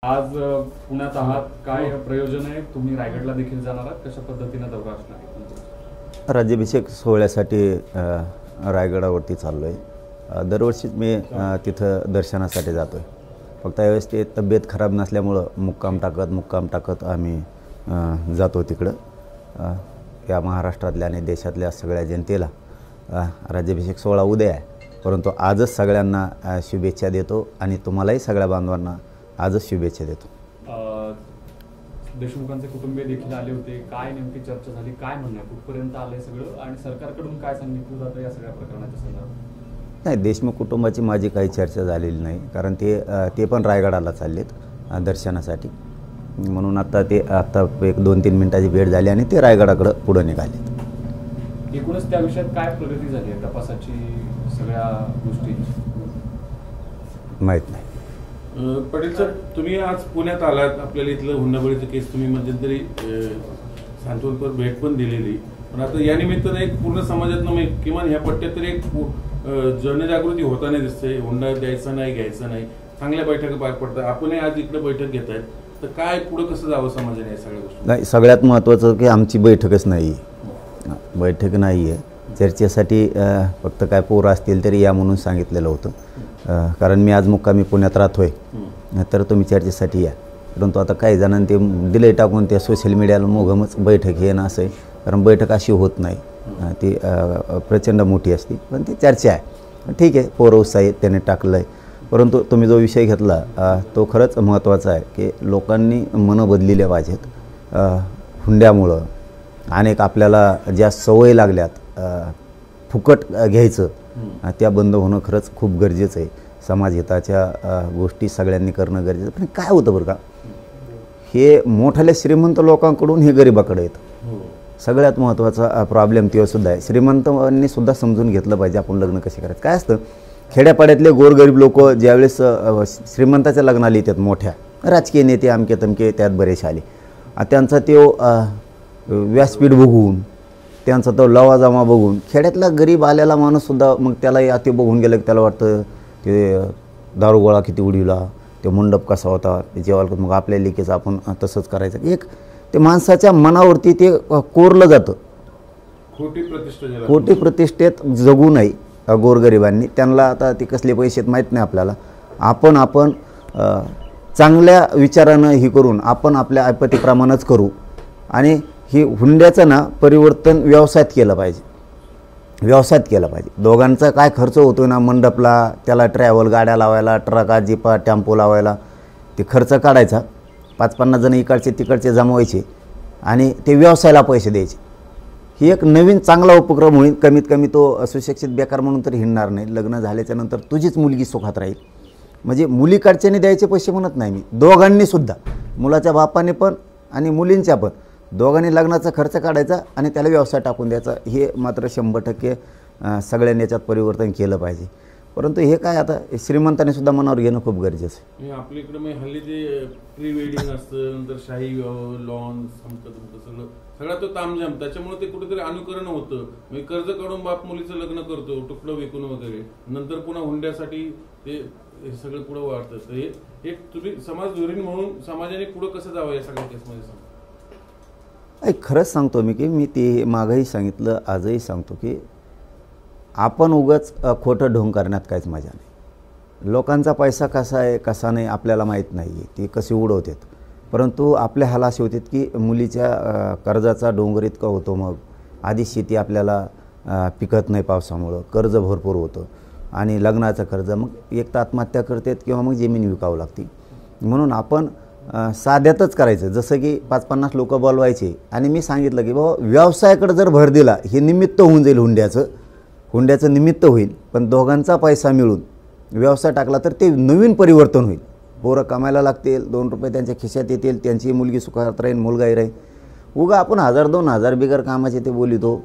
आज पुण्यात आहात, काय प्रयोजन आहे? तुम्ही रायगडला देखील जाणार आहात, कशा पद्धतीने दौरा असणार आहे? राज्याभिषेक सोहळ्यासाठी रायगडावरती चाललो आहे। दरवर्षीच मी तिथं दर्शनासाठी जातो आहे। फक्त यावेळेस ते तब्येत खराब नसल्यामुळं मुक्काम टाकत आम्ही जातो तिकडं। या महाराष्ट्रातल्या आणि देशातल्या सगळ्या जनतेला राज्याभिषेक सोहळा उद्या आहे, परंतु आजच सगळ्यांना शुभेच्छा देतो आणि तुम्हालाही सगळ्या बांधवांना आजच शुभेच्छा देतो। देशमुखांचे कुटुंबीय देखील आले होते, काय नेमकी चर्चा झाली, काय म्हणणं कुठपर्यंत आलंय सगळं आणि सरकारकडून काय सांगितलं जातं या सगळ्या प्रकरणाच्या संदर्भात? नाही, देशमुख कुटुंबाची माझी काही चर्चा झालेली नाही, कारण ते पण रायगडाला चाललेत दर्शनासाठी, म्हणून आता एक 2-3 मिनिटाची भेट झाली आणि ते रायगडाकडे पुढे निघालेत। एकूणच त्या विषयात काय प्रगती झाली आहे तपासाची, सगळ्या गोष्टींची माहीत नाही। पटेल सर, तुम्ही आज पुण्यात आलात, आपल्याला इथलं हुंडाबळीचं केस तुम्ही मध्यंतरी सांत्वनपर भेट पण दिलेली, पण आता या निमित्तानं एक पूर्ण समाजातनं किमान ह्या पट्ट्यात तरी एक जनजागृती होताना दिसते। हुंडा द्यायचा नाही, घ्यायचा नाही, चांगल्या बैठका पार पडतात, आपणही आज इकडे बैठक घेत आहेत, तर काय पुढे कसं जावं समाजाने या सगळ्या गोष्टी? नाही, सगळ्यात महत्त्वाचं की आमची बैठकच नाही आहे, बैठक नाही आहे चर्चेसाठी। फक्त काय पोरं असतील तरी या म्हणून सांगितलेलं होतं, कारण मी आज मुक्कामी पुण्यात राहतोय, तर तुम्ही चर्चेसाठी या। परंतु आता काही जणांनी ते दिले टाकून त्या सोशल मीडियाला मोगमच बैठक हे ना असं आहे, कारण बैठक अशी होत नाही, ती प्रचंड मोठी असते, पण ती चर्चा आहे। ठीक आहे, पोरं उत्साही त्याने टाकलं आहे, परंतु तुम्ही जो विषय घेतला तो खरंच महत्त्वाचा आहे की लोकांनी मनं बदलिले पाहिजेत। हुंड्यामुळं अनेक आपल्याला ज्या सवयी लागल्यात फुकट घ्यायचं, त्या बंद होणं खरंच खूप गरजेचं आहे। समाजहिताच्या गोष्टी सगळ्यांनी करणं गरजेचं। पण काय होतं बरं का, हे मोठ्याल्या श्रीमंत लोकांकडून हे गरिबाकडे येतं। सगळ्यात महत्त्वाचा प्रॉब्लेम तेव्हासुद्धा आहे, श्रीमंतांनी सुद्धा समजून घेतलं पाहिजे आपण लग्न कसे करायचं। काय असतं, खेड्यापाड्यातले गोरगरीब लोक ज्यावेळेस श्रीमंताच्या लग्नाला येतात, मोठ्या राजकीय नेते अमके तमके त्यात बरेच आले, त्यांचा तो व्यासपीठ बघून, त्यांचा तो लवाजमा बघून खेड्यातला गरीब आलेला माणूससुद्धा मग त्याला ते बघून गेलं की त्याला वाटतं ते दारूगोळा किती उडीला, ते मंडप कसा होता, जेव्हा मग आपल्या लेकीचं आपण तसंच करायचं। एक ते माणसाच्या मनावरती ते कोरलं जातं। खोटी प्रतिष्ठेत जगू नये गोरगरिबांनी, त्यांना आता ते कसले पैसे माहीत नाही आपल्याला। आपण चांगल्या विचारानं ही करून आपण आपल्या ऐपतीप्रमाणेच करू, आणि ही हुंड्याचं ना परिवर्तन व्यवसायात केलं पाहिजे। दोघांचा काय खर्च होतो ना मंडपला, त्याला ट्रॅव्हल गाड्या लावायला, ट्रका जीपा टेम्पो लावायला, ते खर्च काढायचा, 5-50 जण इकडचे तिकडचे जमवायचे आणि ते व्यवसायाला पैसे द्यायचे। ही एक नवीन चांगला उपक्रम होईल। कमीत कमी तो सुशिक्षित बेकार म्हणून तरी हिंडणार नाही, लग्न झाल्याच्या नंतर तुझीच मुलगी सुखात राहील। म्हणजे मुलीकडच्याने द्यायचे पैसे म्हणत नाही मी, दोघांनी सुद्धा, मुलाच्या बापाने पण आणि मुलींच्या पण, दोघांनी लग्नाचा खर्च काढायचा आणि त्याला व्यवसाय टाकून द्यायचा। हे मात्र 100% सगळ्यांनी याच्यात परिवर्तन केलं पाहिजे। परंतु हे काय, आता श्रीमंताने सुद्धा मनावर घेणं खूप गरजेचं आहे। आपल्या इकडे हल्ली जे प्री वेडिंग असतं, नंतर शाही लॉन सगळा तो तामझाम, त्याच्यामुळे ते कुठेतरी अनुकरण होतं। म्हणजे कर्ज काढून बाप मुलीचं लग्न करतो, तुकडं विकून वगैरे, नंतर पुन्हा हुंड्यासाठी ते सगळं पुढं वाढतं। हे तुम्ही समाज धोरण म्हणून समाजाने पुढं कसं जावं या सगळ्या केसमध्ये सांगा? खरंच सांगतो मी की मी ते मागंही सांगितलं, आजही सांगतो की आपण उगाच खोटं ढोंग करण्यात काहीच मजा नाही। लोकांचा पैसा कसा आहे कसा नाही आपल्याला माहीत नाही आहे, ते कसे उडवतात, परंतु आपल्या हाल असे होतात की मुलीच्या कर्जाचा डोंगर इतका होतो, मग आधी शेती आपल्याला पिकत नाही पावसामुळं, कर्ज भरपूर होतं, आणि लग्नाचं कर्ज, मग एक तर आत्महत्या करतात किंवा मग जमीन विकावं लागते। म्हणून आपण साध्यातच करायचं, जसं की 5-50 लोक बोलवायचे आणि मी सांगितलं की बाबा व्यवसायाकडे जर भर दिला, हे निमित्त होऊन जाईल, हुंड्याचं निमित्त होईल, पण दोघांचा पैसा मिळून व्यवसाय टाकला तर ते नवीन परिवर्तन होईल। पोरं कमायला लागतील, 2 रुपये त्यांच्या खिशात येतील, त्यांची मुलगी सुखात राहील, मुलगाही राहील। उगा आपण 1000-2000 बिगर कामाचे ते बोलितो,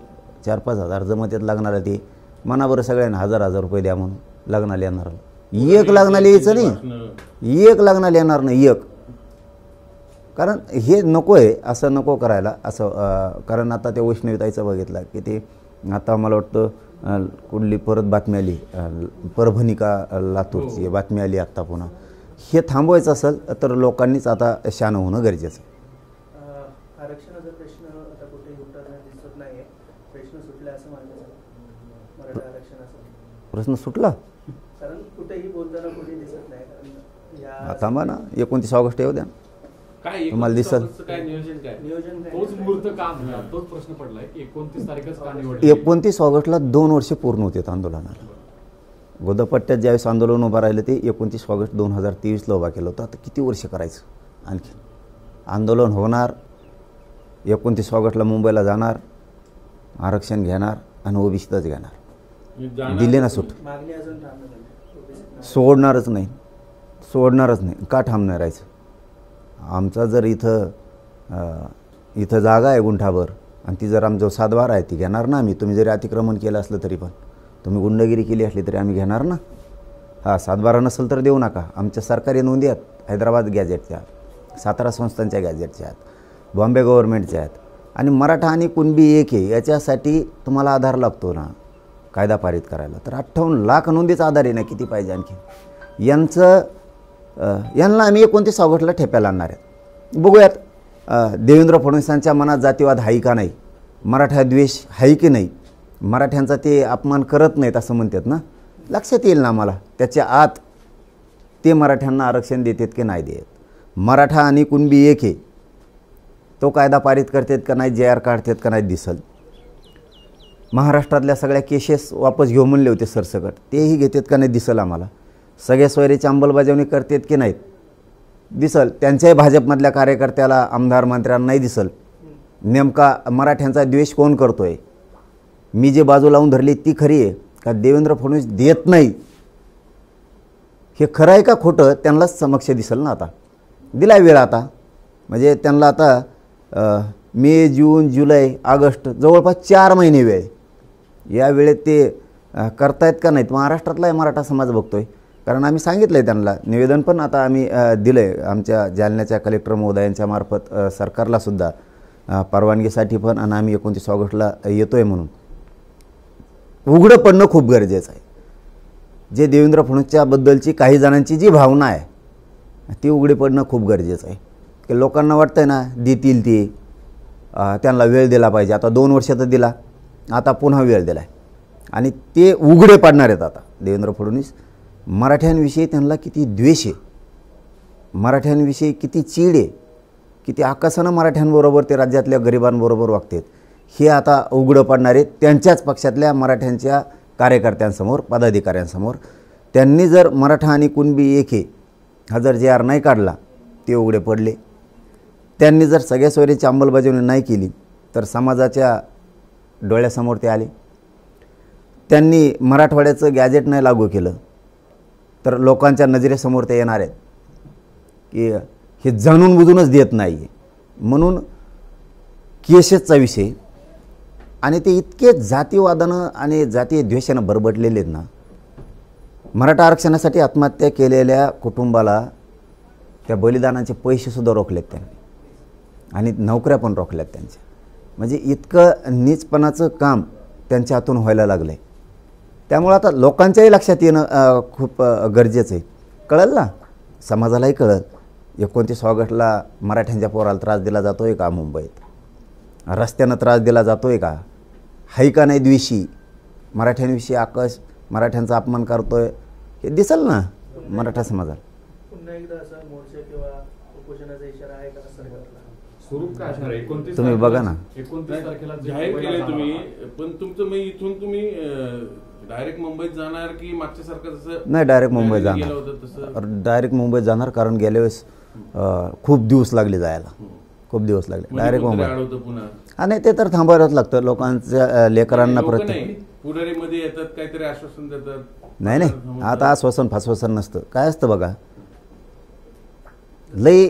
4-5 हजार जमत येत लागणार ते, म्हणा बरं सगळ्यांना 1000 रुपये द्या म्हणून लग्नाला येणार, एक लग्नाला यायचं नाही, एक लग्नाला येणार नाही, एक, कारण हे नको आहे, असं नको करायला असं। कारण आता ते वैष्णवीताईचं बघितलं की ते आता मला वाटतं कुठली परत बातमी आली, परभणी का लातूरची बातमी आली आत्ता पुन्हा, हे थांबवायचं असेल तर लोकांनीच आता शहाणं होणं गरजेचं आहे. आरक्षणाचा प्रश्न आता कुठेही उठताना दिसत नाहीये. प्रश्न सुटला असं मानलं जातं मराठा आरक्षणाचा. प्रश्न सुटला कारण कुठेही बोलताना कुठे दिसत नाही. कारण या थांबा ना, 29 ऑगस्ट येऊ द्या. काय तुम्हाला दिसेल. काय नियोजन काय नियोजन काय? तोच मुहूर्त का म्हणला? तोच प्रश्न पडलाय की 29 तारीखच का निवडली? 29 ऑगस्टला 2 वर्ष पूर्ण होते आंदोलनाला. गोदापट्ट्यात ज्यावेळेस आंदोलन उभं राहिलं ते 29 ऑगस्ट 2023ला उभा केलं होतं. आता किती वर्ष करायचं आणखी? आंदोलन होणार, 29 ऑगस्टला मुंबईला जाणार, आरक्षण घेणार आणि ओबीसीतच घेणार. दिले ना सूट. मागणी अजून थांबलं नाही. सोडणारच नाही, सोडणारच नाही. का थांबणार राहायचं? आमचा जर इथं जागा आहे गुंठाभर आणि ती जर आमचा सातबारा आहे ती घेणार ना आम्ही. तुम्ही जरी अतिक्रमण केलं असलं तरी पण, तुम्ही गुंडगिरी केली असली तरी आम्ही घेणार ना. हां, सातबारा नसेल तर देऊ नका. आमच्या सरकारी नोंदी आहेत, हैदराबाद गॅजेटच्या, सातारा संस्थांच्या गॅजेटच्या आहेत, बॉम्बे गव्हर्नमेंटच्या आहेत. आणि मराठा आणि कुणबी एक आहे याच्यासाठी तुम्हाला आधार लागतो ना कायदा पारित करायला. तर 58 लाख नोंदीचा आधार आहे ना, किती पाहिजे आणखी? यांना आम्ही 29 ऑगस्टला ठेप्याला आणणार आहेत. बघूयात देवेंद्र फडणवीसांच्या मनात जातीवाद आहे का नाही, मराठा द्वेष आहे की नाही, मराठ्यांचा ते अपमान करत नाहीत असं म्हणतात ना. लक्षात येईल ना आम्हाला त्याच्या आत ते मराठ्यांना आरक्षण देतात की नाही देत. मराठा आणि कुणबी एक आहे, तो कायदा पारित करतात का नाही, JR काढतात का नाही दिसल. महाराष्ट्रातल्या सगळ्या केसेस वापस घेऊ म्हणले होते सरसकट, तेही घेतात का नाही दिसल आम्हाला. सगळ्या सोयरीची अंमलबजावणी करतात की नाहीत दिसल. त्यांच्याही भाजपमधल्या कार्यकर्त्याला, आमदार मंत्र्यांना नाही दिसल. नेमका मराठ्यांचा द्वेष कोण करतोय? मी जे बाजू लावून धरली ती खरी आहे का देवेंद्र फडणवीस देत नाही हे खरं आहे का खोटं त्यांनाच समक्ष दिसेल ना. आता दिला वेळ, आता म्हणजे त्यांना आता मे, जून, जुलै, ऑगस्ट जवळपास 4 महिने वेळ. या वेळेत ते करतायत का नाहीत? महाराष्ट्रातलाही मराठा समाज बघतोय. कारण आम्ही सांगितलं आहे त्यांना, निवेदन पण आता आम्ही दिलं आहे आमच्या जालन्याच्या कलेक्टर महोदयांच्या मार्फत सरकारलासुद्धा परवानगीसाठी पण. आणि आम्ही 29 ऑगस्टला येतो आहे म्हणून उघडं पडणं खूप गरजेचं आहे. जे देवेंद्र फडणवीसच्याबद्दलची काही जणांची जी भावना आहे ती उघडी पडणं खूप गरजेचं आहे. की लोकांना वाटतं आहे ना देतील ते, त्यांना वेळ दिला पाहिजे. आता 2 वर्ष तर दिला, आता पुन्हा वेळ दिला आहे आणि ते उघडे पाडणार आहेत आता देवेंद्र फडणवीस. मराठ्यांविषयी त्यांना किती द्वेष आहे, मराठ्यांविषयी किती चीड आहे, किती आकाशानं मराठ्यांबरोबर ते राज्यातल्या गरिबांबरोबर वागतात हे आता उघडं पडणार आहे त्यांच्याच पक्षातल्या मराठ्यांच्या कार्यकर्त्यांसमोर, पदाधिकाऱ्यांसमोर. त्यांनी जर मराठा आणि कुणबी एक आहे हा जर JR नाही काढला ते उघडे पडले. त्यांनी जर सगळ्या सोयरीची अंमलबजावणी नाही केली तर समाजाच्या डोळ्यासमोर ते आले. त्यांनी मराठवाड्याचं गॅजेट नाही लागू केलं तर लोकांच्या नजरेसमोर ते येणार आहेत की हे जाणून बुजूनच देत नाही आहे म्हणून. केसेसचा विषय आणि ते इतके जातीवादानं आणि जातीय द्वेषानं बरबटलेले आहेत ना. मराठा आरक्षणासाठी आत्महत्या केलेल्या कुटुंबाला त्या बलिदानाचे पैसेसुद्धा रोखलेत त्यांनी आणि नोकऱ्या पण रोखल्यात त्यांच्या. म्हणजे इतकं नीचपणाचं काम त्यांच्या हातून व्हायला लागलं आहे. त्यामुळे आता लोकांच्याही लक्षात येणं खूप गरजेचं आहे. कळलं ना, समाजालाही कळलं 29 ऑगस्टला मराठ्यांच्या पोराला त्रास दिला जातो आहे का मुंबईत, रस्त्यानं त्रास दिला जातो आहे का, हाय का नाही द्वेषी, मराठ्यांविषयी आकाश मराठ्यांचा अपमान करतोय हे दिसेल ना मराठा समाजाला. पुन्हा एकदा असा मोर्चा किंवा उपोषणाचा इशारा आहे का सरकारला? स्वरूप काय असणार? 29 तुम्ही बघा ना. 29 तारखेला जाहीर केले तुम्ही, पण तुमचं मग इथून तुम्ही डायरेक्ट मुंबईत जाणार की मागच्या सारखं जसं नाही, डायरेक्ट मुंबईत गेलं होतं तसं? जाणार. डायरेक्ट मुंबईत जाणार कारण गेल्या वेळेस खूप दिवस लागले जायला, खूप दिवस लागले. डायरेक्ट मुंबई. पुन्हा आणि ते तर थांबायलाच लागतं लोकांच्या लेकरांना. प्रत्येक पुढारीमध्ये येतात काहीतरी आश्वासन देतात. नाही नाही, आता आश्वासन फाश्वासन नसतं. काय असतं बघा, लई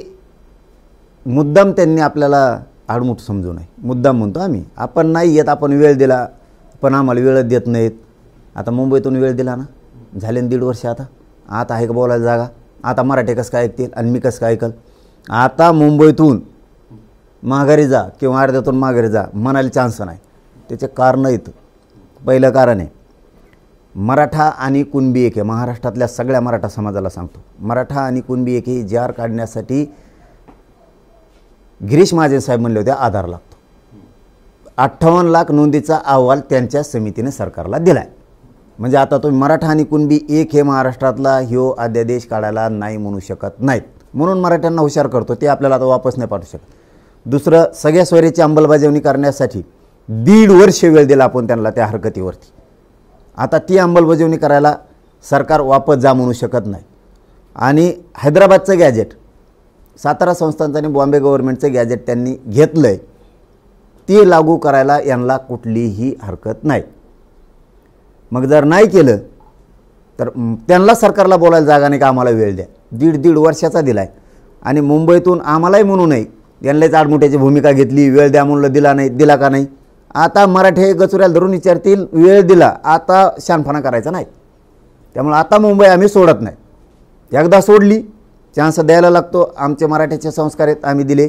मुद्दाम त्यांनी आपल्याला आडमुठ समजू नये. मुद्दाम म्हणतो आम्ही, आपण नाही येत, आपण वेळ दिला पण आम्हाला वेळच देत नाहीत. आता मुंबईतून वेळ दिला ना, झाले 1.5 वर्ष. आता आहे का बोलायला जागा? आता मराठी कसं काय ऐकतील आणि मी कसं काय ऐकल? आता मुंबईतून माघारी जा किंवा अर्ध्यातून माघारी जा म्हणायला चान्स नाही. त्याचे कारण येतं. पहिलं कारण आहे मराठा आणि कुणबी एक आहे, महाराष्ट्रातल्या सगळ्या मराठा समाजाला सांगतो, मराठा आणि कुणबी एक ही जार काढण्यासाठी गिरीश महाजन साहेब म्हणले होते आधार लागतो. 58 लाख नोंदीचा अहवाल त्यांच्या समितीने सरकारला दिलाय. म्हणजे आता तुम्ही मराठा आणि कुणबी एक हे महाराष्ट्रातला ह्यो अध्यादेश काढायला नाही म्हणू शकत नाहीत. म्हणून मराठ्यांना हुशार करतो, ते आपल्याला आता वापस नाही पाठवू शकत. दुसरं, सगळ्या स्वैरीची अंमलबजावणी करण्यासाठी 1.5 वर्ष वेळ दिला आपण त्यांना त्या हरकतीवरती. आता ती अंमलबजावणी करायला सरकार वापस जा म्हणू शकत नाही. आणि हैदराबादचं गॅजेट, सातारा संस्थानचं आणि बॉम्बे गव्हर्नमेंटचं गॅजेट त्यांनी घेतलं आहे, ती लागू करायला यांना कुठलीही हरकत नाही. मग जर नाही केलं तर त्यांना सरकारला बोलायला जागा नाही का आम्हाला वेळ द्या. 1.5 वर्षाचा दिला आहे. आणि मुंबईतून आम्हालाही म्हणू नये, यांनाच आडमुठ्याची भूमिका घेतली, वेळ द्या म्हणलं, दिला नाही. दिला का नाही? आता मराठे गचुऱ्याला धरून विचारतील, वेळ दिला, आता शानपणा करायचा नाही. त्यामुळे आता मुंबई आम्ही सोडत नाही. एकदा सोडली, चान्स द्यायला लागतो. आमचे मराठ्याचे संस्कार आहेत, आम्ही दिले,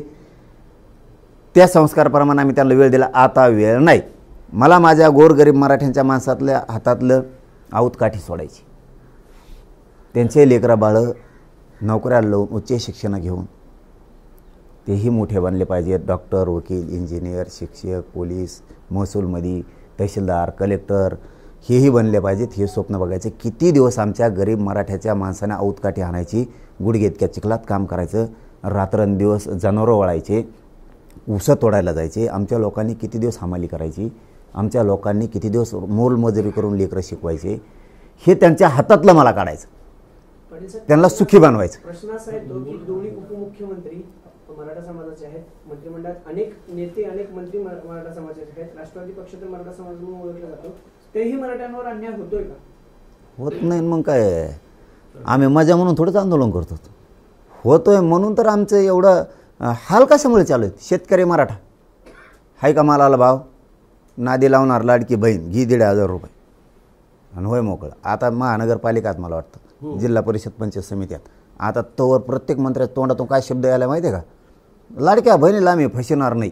त्या संस्काराप्रमाणे आम्ही त्यांना वेळ दिला. आता वेळ नाही. मला माझ्या गोरगरीब मराठ्यांच्या माणसातल्या हातातलं आऊतकाठी सोडायची. त्यांचे लेकरं बाळं नोकऱ्याला लावून उच्च शिक्षण घेऊन तेही मोठे बनले पाहिजेत. डॉक्टर, वकील, इंजिनियर, शिक्षक, पोलीस, महसूलमध्ये तहसीलदार, कलेक्टर हेही बनले पाहिजेत. हे स्वप्न बघायचे. किती दिवस आमच्या गरीब मराठ्याच्या माणसाने आऊतकाठी आणायची, गुडघे इतक्या चिखलात काम करायचं, रात्रंदिवस जनावरं वळायचे, ऊसं तोडायला जायचे. आमच्या लोकांनी किती दिवस हमाली करायची, आमच्या लोकांनी किती दिवस मोलमजुरी करून लेकरं शिकवायचे. हे त्यांच्या हातातलं मला काढायचं, त्यांना सुखी बनवायचं. प्रश्न असा येतो की दोन्ही उपमुख्यमंत्री मराठा समाजाचे आहेत, मंत्रिमंडळात अनेक नेते, अनेक मंत्री मराठा समाजाचे आहेत, राष्ट्रवादी पक्ष तर मराठा समाज म्हणून ओळखला जातो, तेही मराठ्यांवर अन्याय होतोय का? होत नाही. मग काय, आम्ही मजा म्हणून थोडंच आंदोलन करतो. होतोय म्हणून तर आमचं एवढं हाल कशामुळे चालू आहेत. शेतकरी मराठा हाय का मालाला भाव, नादी लावणार लाडकी बहीण घी 1,500 रुपये आणि होय मोकळं. आता महानगरपालिकात मला वाटतं, जिल्हा परिषद पंचायत समित्यात आता तोवर प्रत्येक मंत्र्याच्या तोंडातून काय शब्द यायला माहिती आहे का? लाडक्या बहिणीला आम्ही फसवणार नाही,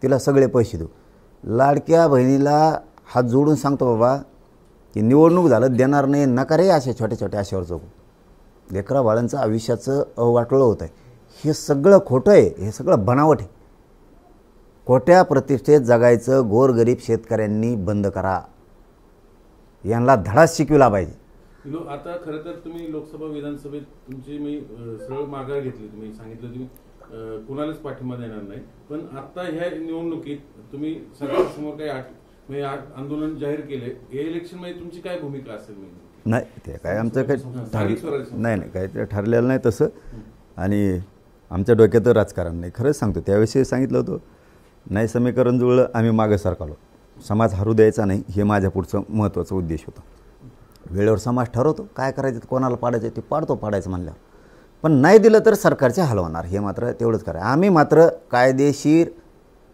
तिला सगळे पैसे देऊ. लाडक्या बहिणीला हात जोडून सांगतो बाबा की निवडणूक झालं देणार नाही, नका रे अशा छोट्या छोट्या आशेवर जगू. लेकरा बाळांचं आयुष्याचं अवाटलं होत आहे. हे सगळं खोटं आहे, हे सगळं बनावट आहे. खोट्या प्रतिष्ठेत जगायचं गोरगरीब शेतकऱ्यांनी बंद करा. यांना धडा शिकविला पाहिजे. आता खरं तर तुम्ही लोकसभा विधानसभेत तुमची मी सरळ माघार घेतली, तुम्ही सांगितलं तुम्ही कुणालाच पाठिंबा देणार नाही. पण आता ह्या निवडणुकीत तुम्ही सरकारसमोर काही आंदोलन जाहीर केले, या इलेक्शन मध्ये तुमची काय भूमिका असेल? नाही, ते काय आमचं काही नाही, काही ते ठरलेलं नाही तसं. आणि आमच्या डोक्यात राजकारण नाही. खरंच सांगतो, त्याविषयी सांगितलं होतं, नाही समीकरण जुळलं आम्ही मागं सरकारलो. समाज हरू द्यायचा नाही, हे माझ्या पुढचं महत्त्वाचा उद्देश होता. वेळेवर समाज ठरवतो काय करायचं, कोणाला पाडायचं ते पाडायचं म्हणल्यावर. पण नाही दिलं तर सरकारचे हलवणार, हे मात्र तेवढंच करा. आम्ही मात्र कायदेशीर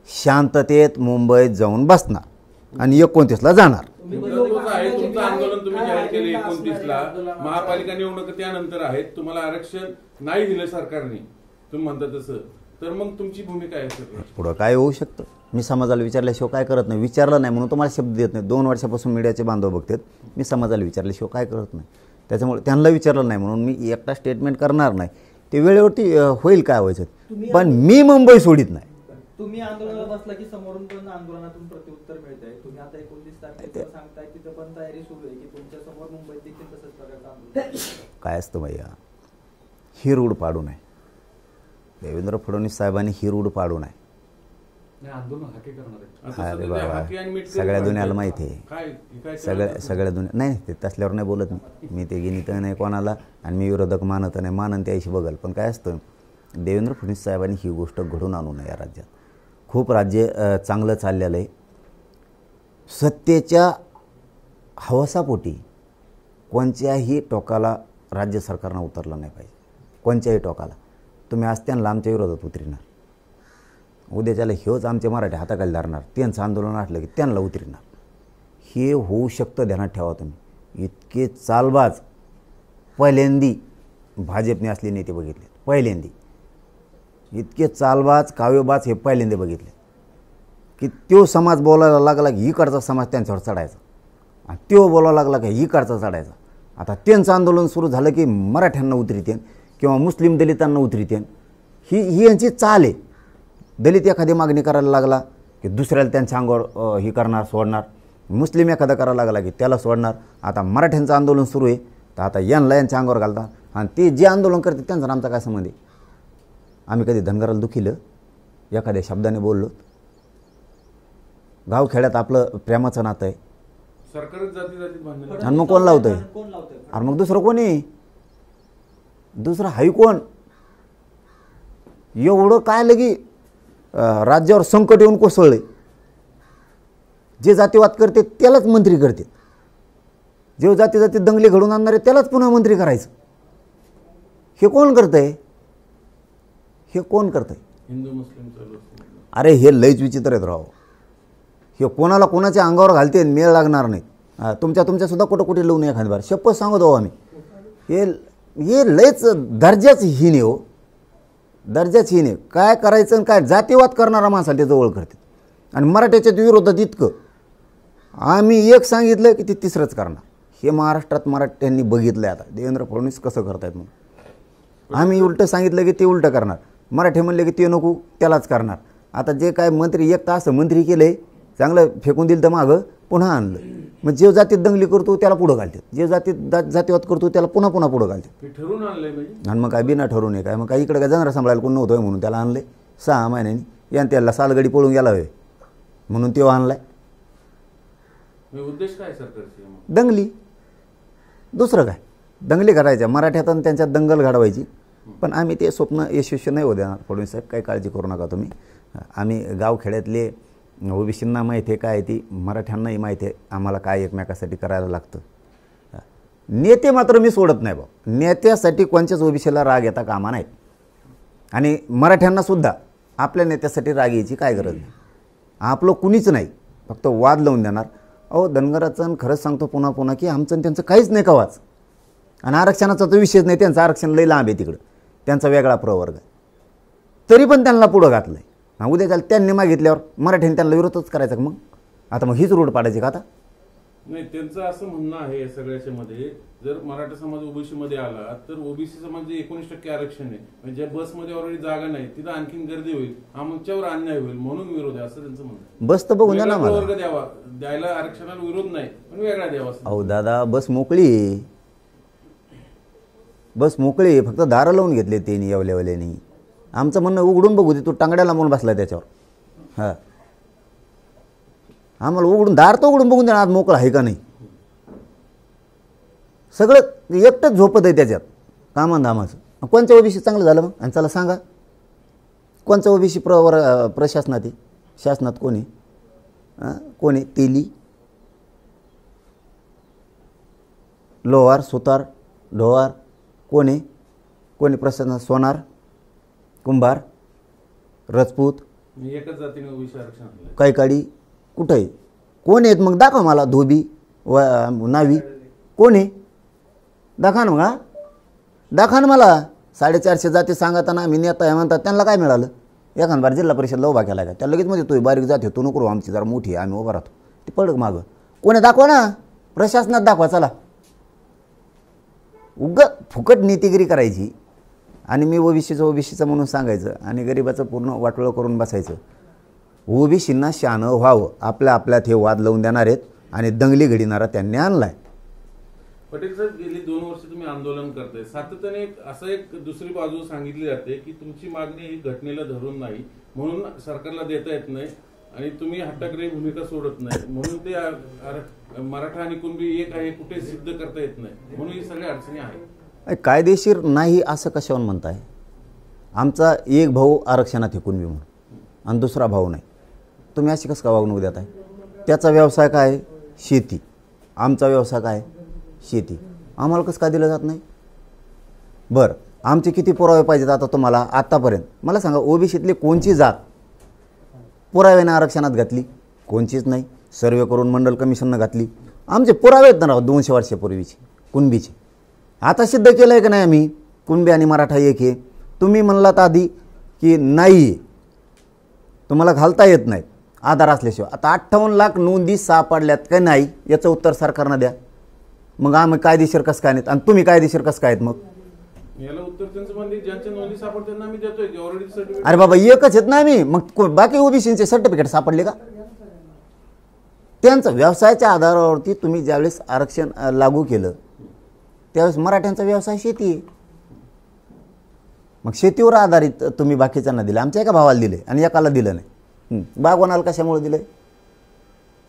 शांततेत मुंबईत जाऊन बसणार आणि 29ला जाणार. तुमचं आंदोलन तुम्ही जाहीर केले 29ला, महापालिका निवडणूक त्यानंतर आहेत, तुम्हाला आरक्षण नाही दिलं सरकारने, तुम्ही म्हणता तसं, तर मग तुमची भूमिका आहे सर? पुढं काय होऊ शकतं, मी समाजाला विचारल्याशिवाय काय करत नाही. विचारलं नाही म्हणून तुम्हाला शब्द देत नाही. 2 वर्षापासून मीडियाचे बांधव बघतात, मी समाजाला विचारल्याशिवाय काय करत नाही. त्याच्यामुळे त्यांना विचारलं नाही म्हणून मी एकटा स्टेटमेंट करणार नाही. ते वेळेवरती होईल काय व्हायचं, पण मी मुंबई सोडित नाही. तुम्ही आंदोलनाला बसला की समोरून पण आंदोलनातून प्रत्युत्तर मिळतंय. तुम्ही आता 29 तारखेला सांगताय, तिथं पण तयारी सुरू आहे की तुमच्या समोर मुंबईत देखील तसंच प्रकारचं आंदोलन. काय असतं भैया, ही रूढ पाडू नये. देवेंद्र फडणवीस साहेबांनी ही रूढ पाडू नये. अरे बाबा, सगळ्या दुनियाला माहिती आहे, सगळ्या दुनिया नाही, ते तसल्यावर नाही बोलत मी ते गिनीत नाही कोणाला, आणि मी विरोधक मानत नाही, मानन त्याशी बघल. पण काय असतं, देवेंद्र फडणवीस साहेबांनी ही गोष्ट घडून आणू नये. या राज्यात खूप राज्य चांगलं चाललेलं आहे. सत्तेच्या हवसापोटी कोणत्याही टोकाला राज्य सरकारनं उतरलं नाही पाहिजे. कोणत्याही टोकाला तुम्ही आज त्यांना आमच्या विरोधात उतरणार, उद्याच्याला हेच आमचे मराठी हाताखाली धरणार, त्यांचं आंदोलन असलं की त्यांना उतरणार. हे होऊ शकतं, ध्यानात ठेवा तुम्ही. इतके चालबाज पहिल्यांदी भाजपने असले नेते बघितले, पहिल्यांदी इतके चालबाज काव्यबाज हे पहिल्यांदा बघितले की तो समाज बोलायला लागला की इकडचा समाज त्यांच्यावर चढायचा. आणि तो बोलावं लागला का इकडचा चढायचा. आता त्यांचं आंदोलन सुरू झालं की मराठ्यांना उतरितेन किंवा मुस्लिम दलितांना उतरितेन. ही यांची चाल आहे. दलित एखादी मागणी करायला लागला की दुसऱ्याला त्यांच्या अंगावर ही करणार, सोडणार. मुस्लिम एखादा करायला लागला की त्याला सोडणार. आता मराठ्यांचं आंदोलन सुरू आहे तर आता यांच्या अंगावर घालतात. आणि ते जे आंदोलन करते त्यांचा आमचा काय संबंध आहे? आम्ही कधी धनगराला दुखिलं? एखाद्या शब्दाने बोललो? गावखेड्यात आपलं प्रेमाचं नातं आहे. सरकारच जाती भांडण. आणि मग कोण लावतंय? कोण लावतंय? आणि मग दुसरं कोणी? दुसरं हाय कोण? एवढं काय लगी राज्यावर संकट येऊन कोसळले. जे जातीवाद करते त्यालाच मंत्री करते. जे जाती जाती दंगली घडून आणणारे त्यालाच पुन्हा मंत्री करायचं. हे कोण करतंय? हे कोण करतंय? हिंदू मुस्लिम चालू. अरे हे लयच विचित्र आहेत राव. हे कोणाला कोणाच्या अंगावर घालते मेळ लागणार नाही. तुमच्यासुद्धा कुठे लावून एखादी बार शपथ सांगतो आम्ही. हे लयच दर्जाच हीन आहे हो. दर्जाच हीन आहे. काय करायचं आणि काय जातीवाद करणारा माणसाला ते जवळ करते. आणि मराठ्याच्या विरोधात इतकं आम्ही एक सांगितलं की ते तिसरंच करणार. हे महाराष्ट्रात मराठ्यांनी बघितलं आहे. आता देवेंद्र फडणवीस कसं करतायत म्हणून आम्ही उलटं सांगितलं की ते उलटं करणार. मराठी म्हणले की ते नको त्यालाच करणार. आता जे काय मंत्री एक तास मंत्री केले चांगलं फेकून दिलं तर मागं पुन्हा आणलं. मग जे जातीत दंगली करतो त्याला पुढं घालतात. जे जातीवाद करतो त्याला पुन्हा पुढं घालतात. ठरवून आणलंय म्हणजे. आणि मग काय बिना ठरवून आहे काय? मग काय इकडे काय जनावर सांभाळायला कोण नव्हतं म्हणून त्याला आणले 6 महिन्यांनी. यान त्याला सालगडी पळून गेला होय म्हणून तो आणलाय. उद्देश काय सरकारचे? दंगली. दुसरं काय? दंगली करायच्या मराठ्यात आणि त्यांच्यात दंगल घडवायची. पण आम्ही ते स्वप्न यशस्वी नाही होऊ देणार फडणवीस साहेब. काही काळजी करू नका तुम्ही. आम्ही गावखेड्यातले ओबीसींना माहिती आहे काय ती, मराठ्यांनाही माहिती आहे आम्हाला काय एकमेकासाठी करायला लागतं. नेते मात्र मी सोडत नाही भाऊ. नेत्यासाठी कोणत्याच ओबीसीला राग येता कामा नाहीत. आणि मराठ्यांनासुद्धा आपल्या नेत्यासाठी राग यायची काय गरज नाही. आपलं कुणीच नाही, फक्त वाद लावून देणार. अहो धनगराचं खरंच सांगतो पुन्हा पुन्हा की आमचं आणि त्यांचं काहीच नाही कवाच. आणि आरक्षणाचा तो विषयच नाही. त्यांचं आरक्षण लई लांब आहे तिकडं. त्यांचा वेगळा प्रवर्ग आहे. तरी पण त्यांना पुढं घातलं आहे. उद्या त्याला त्यांनी मागितल्यावर मराठ्यांनी त्यांना विरोधच करायचा का? मग आता मग हीच रोड पाडायची का आता? नाही, त्यांचं असं म्हणणं आहे या सगळ्याच्या मध्ये जर मराठा समाज ओबीसी मध्ये आला तर ओबीसी समाज 19% आरक्षण आहे. म्हणजे बसमध्ये ऑलरेडी जागा नाही तिथं आणखीन गर्दी होईल, आमच्यावर अन्याय होईल म्हणून विरोध आहे असं त्यांचं म्हणणं आहे. बस तर बघून द्या ना मला. वर्ग द्यावा, द्यायला आरक्षणाला विरोध नाही पण वेगळा द्यावा. अहो दादा बस मोकळी. बस मोकळी, फक्त दारं लावून घेतले ते येवल्यावल्यानी. आमचं म्हणणं उघडून बघू दे. तू टांगड्याला म्हणून बसला त्याच्यावर. हां आम्हाला उघडून दार तर उघडून बघून देणार आज मोकळं आहे का नाही. सगळं एकटंच झोपत आहे त्याच्यात कामाधामाचं. कोणत्या ओबीसी चांगलं झालं मग? आणि चला सांगा कोणचं ओबीसी प्रशासनात आहे? शासनात कोणी कोणी तेली लोहार सुतार ढोवार कोणी कोणी प्रशासनात? सोनार कुंभार राजपूत एकच जातीने ओबीसी आरक्षण आणलंय. काही काडी कुठं आहे? कोण आहेत मग? दाखवा मला. धोबी नावी कोण आहे? दाखवा ना मग. दाखवा ना मला. 450 जाती सांगताना आम्ही नेता आहे म्हणतात. त्यांना काय मिळालं? एखाद बार जिल्हा परिषदला उभा केला का? त्याला लगेच म्हणजे तू बारीक जाते तू नको आमची जरा मोठी आहे आम्ही उभा राहतो. ती पडक मागं कोणी दाखवा ना. प्रशासनात दाखवा. चला फुकट नीतिगिरी करायची आणि मी ओबीसीचं म्हणून सांगायचं आणि गरिबाचं पूर्ण वाटोळं करून बसायचं. ओबीसींना शहाणं व्हावं. आपल्यात हे वाद लावून देणार आहेत आणि दंगली घडीणारा त्यांनी आणलाय. पटेल साहेब गेली 2 वर्ष तुम्ही आंदोलन करताय. सातत्याने एक दुसरी बाजू सांगितली जाते की तुमची मागणी ही घटनेला धरून नाही म्हणून सरकारला देता येत नाही आणि तुम्ही हट्टाग्रही भूमिका सोडत नाही म्हणून ते मराठा आणि कुणबी एक आहे कुठे सिद्ध करता येत नाही म्हणून ही सगळ्या अडचणी आहेत. कायदेशीर नाही असं कशावर म्हणताय? आमचा एक भाऊ आरक्षणात आहे कुणबी म्हणून आणि दुसरा भाऊ नाही. तुम्ही अशी कसं का वागणूक देताय? त्याचा व्यवसाय काय? शेती. आमचा व्यवसाय काय? शेती. आम्हाला कसं काय दिलं जात नाही? बरं आमचे किती पुरावे पाहिजेत आता तुम्हाला? आत्तापर्यंत मला सांगा ओबीसीतली कोणची जात पुराव्याने आरक्षणात घातली? कोणचीच नाही. सर्वे करून मंडल कमिशननं घातली. आमचे पुरावे आहेत ना 200 वर्षापूर्वीचे कुणबीचे. आता सिद्ध केलं आहे का नाही आम्ही? कुणबी आणि मराठा एक आहे. तुम्ही म्हणलात आधी की नाही तुम्हाला घालता येत नाही आधार असल्याशिवाय. आता 58 लाख नोंदी सापडल्यात का नाही याचं उत्तर सरकारनं द्या. मग आम्ही कायदेशीर कसं काय नाहीत आणि तुम्ही कायदेशीर कसं काय आहेत मग? याला उत्तर त्यांचं म्हणजे ज्यांच्या नोंदी सापडतात त्यांना आम्ही देतोय की ऑलरेडी सर्टिफिकेट. अरे बाबा एकच आहेत ना आम्ही, मग बाकी ओबीसीचे सर्टिफिकेट सापडले का? त्यांचं व्यवसायाच्या आधारावरती तुम्ही ज्यावेळेस आरक्षण लागू केलं त्यावेळेस मराठ्यांचा व्यवसाय शेती आहे. मग शेतीवर आधारित तुम्ही बाकीच्यांना दिलं, आमच्या एका भावाला दिले आणि एकाला दिलं नाही. बागवानाला कशामुळे दिलं?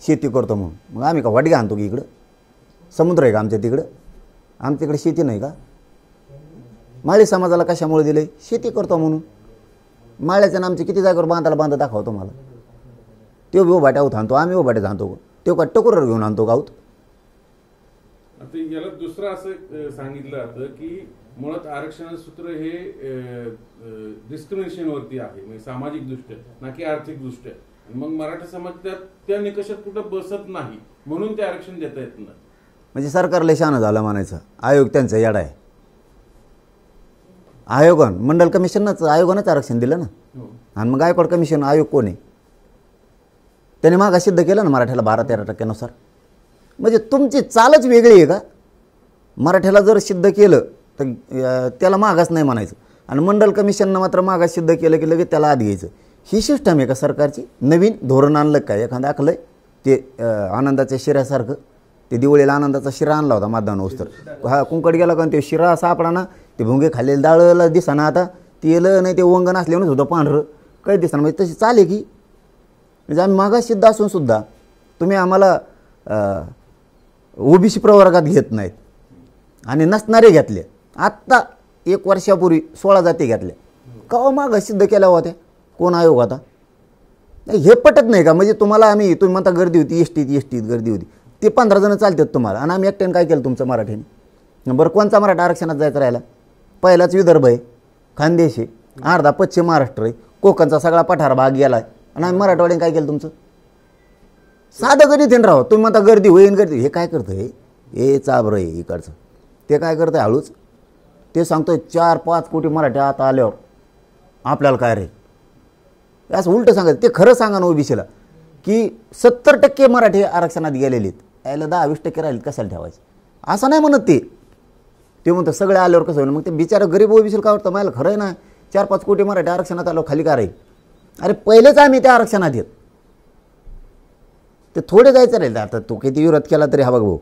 शेती करतो म्हणून. मग आम्ही का वाटगे आणतो की इकडं? समुद्र आहे का आमच्या तिकडं? आमच्या इकडे शेती नाही का? माळी समाजाला कशामुळे दिले? शेती करतो म्हणून. माळ्याच्या आमचे किती जागेवर बांधा दाखवतो मला. तो बी उभाट्या होत आणतो, आम्ही उभाट्यात आणतो. तो का टकोर घेऊन आणतो गाऊत? आता याला दुसरं असं सांगितलं जातं की मुळात आरक्षणाचं सूत्र हे डिस्क्रिमिनेशनवरती आहे, म्हणजे सामाजिक दृष्ट्या ना की आर्थिक दृष्ट्या. मग मराठा समाज त्या निकषात कुठं बसत नाही म्हणून ते आरक्षण देता येत नाही. म्हणजे सरकारला शहाणं झालं म्हणायचं. आयोग त्यांचा येडा आहे. आयोगानं मंडल कमिशनच आयोगानंच आरक्षण दिलं ना. आणि मग गायकवाड कमिशन आयोग कोण आहे? त्याने मागा सिद्ध केलं ना मराठ्याला 12-13% म्हणजे तुमची चालच वेगळी आहे का? मराठ्याला जर सिद्ध केलं तर त्याला मागास नाही म्हणायचं आणि मंडल कमिशननं मात्र मागास सिद्ध केलं की लगेच त्याला आत घ्यायचं. ही सिस्टम आहे का सरकारची? नवीन धोरण आणलं काय? एखादं आखलंय ते आनंदाच्या शिऱ्यासारखं. ते दिवाळीला आनंदाचा शिरा आणला होता मतदान होस तर. हा कुंकड गेला का ते शिरा सापडा ना. ते भुंगे खाल्लेलं डाळला दिसाना. आता तेलं नाही ते वंगण असल्यामुळे होतं पांढरं काही दिसणार. म्हणजे तशी चाले की म्हणजे आम्ही मागास सिद्ध असून सुद्धा तुम्ही आम्हाला ओबीसी प्रवर्गात घेत नाहीत आणि नसणारे घेतले. आत्ता 1 वर्षापूर्वी 16 जाती घेतल्या. का मागास सिद्ध केल्या होत्या? कोण आयोग होता? हे पटत नाही का? म्हणजे तुम्हाला तुम्ही म्हणता गर्दी होती एसटीत गर्दी होती. ते 15 जण चालतात तुम्हाला आणि आम्ही एकट्याने काय केलं तुमचं मराठीने? बरं कोणचा मराठा आरक्षणात जायचं राहिला? पहिलाच विदर्भ आहे, खानदेश आहे, अर्धा पश्चिम महाराष्ट्र आहे, कोकणचा सगळा पठार भाग गेला आहे आणि आम्ही मराठवाड्याने काय केलं तुमचं? साधं गणित आहे राव. तुम्ही म्हणता गर्दी होईन गर्दी. हे काय करतं? हे चाबर आहे इकडचं. ते काय करतं हळूच? ते सांगतोय 4-5 कोटी मराठी आता आल्यावर आपल्याला काय रे? असं उलटं सांगायचं. ते खरं सांगा ना ओबीसीला की 70% मराठी आरक्षणात गेलेले आहेत, यायला 10-20% राहिलेत, कशाला ठेवायचे? असं नाही म्हणत ते म्हणतं सगळे आल्यावर कसं होईल? मग ते बिचारं गरीब ओबीसीला काय वाटतं? मला खरं आहे ना 4-5 कोटी मराठी आरक्षणात आल्यावर खाली का राहील? अरे पहिलेच आम्ही त्या आरक्षणात येत. ते थोडे जायचं राहील. आता तो किती विरोध केला तरी हा बघ भाऊ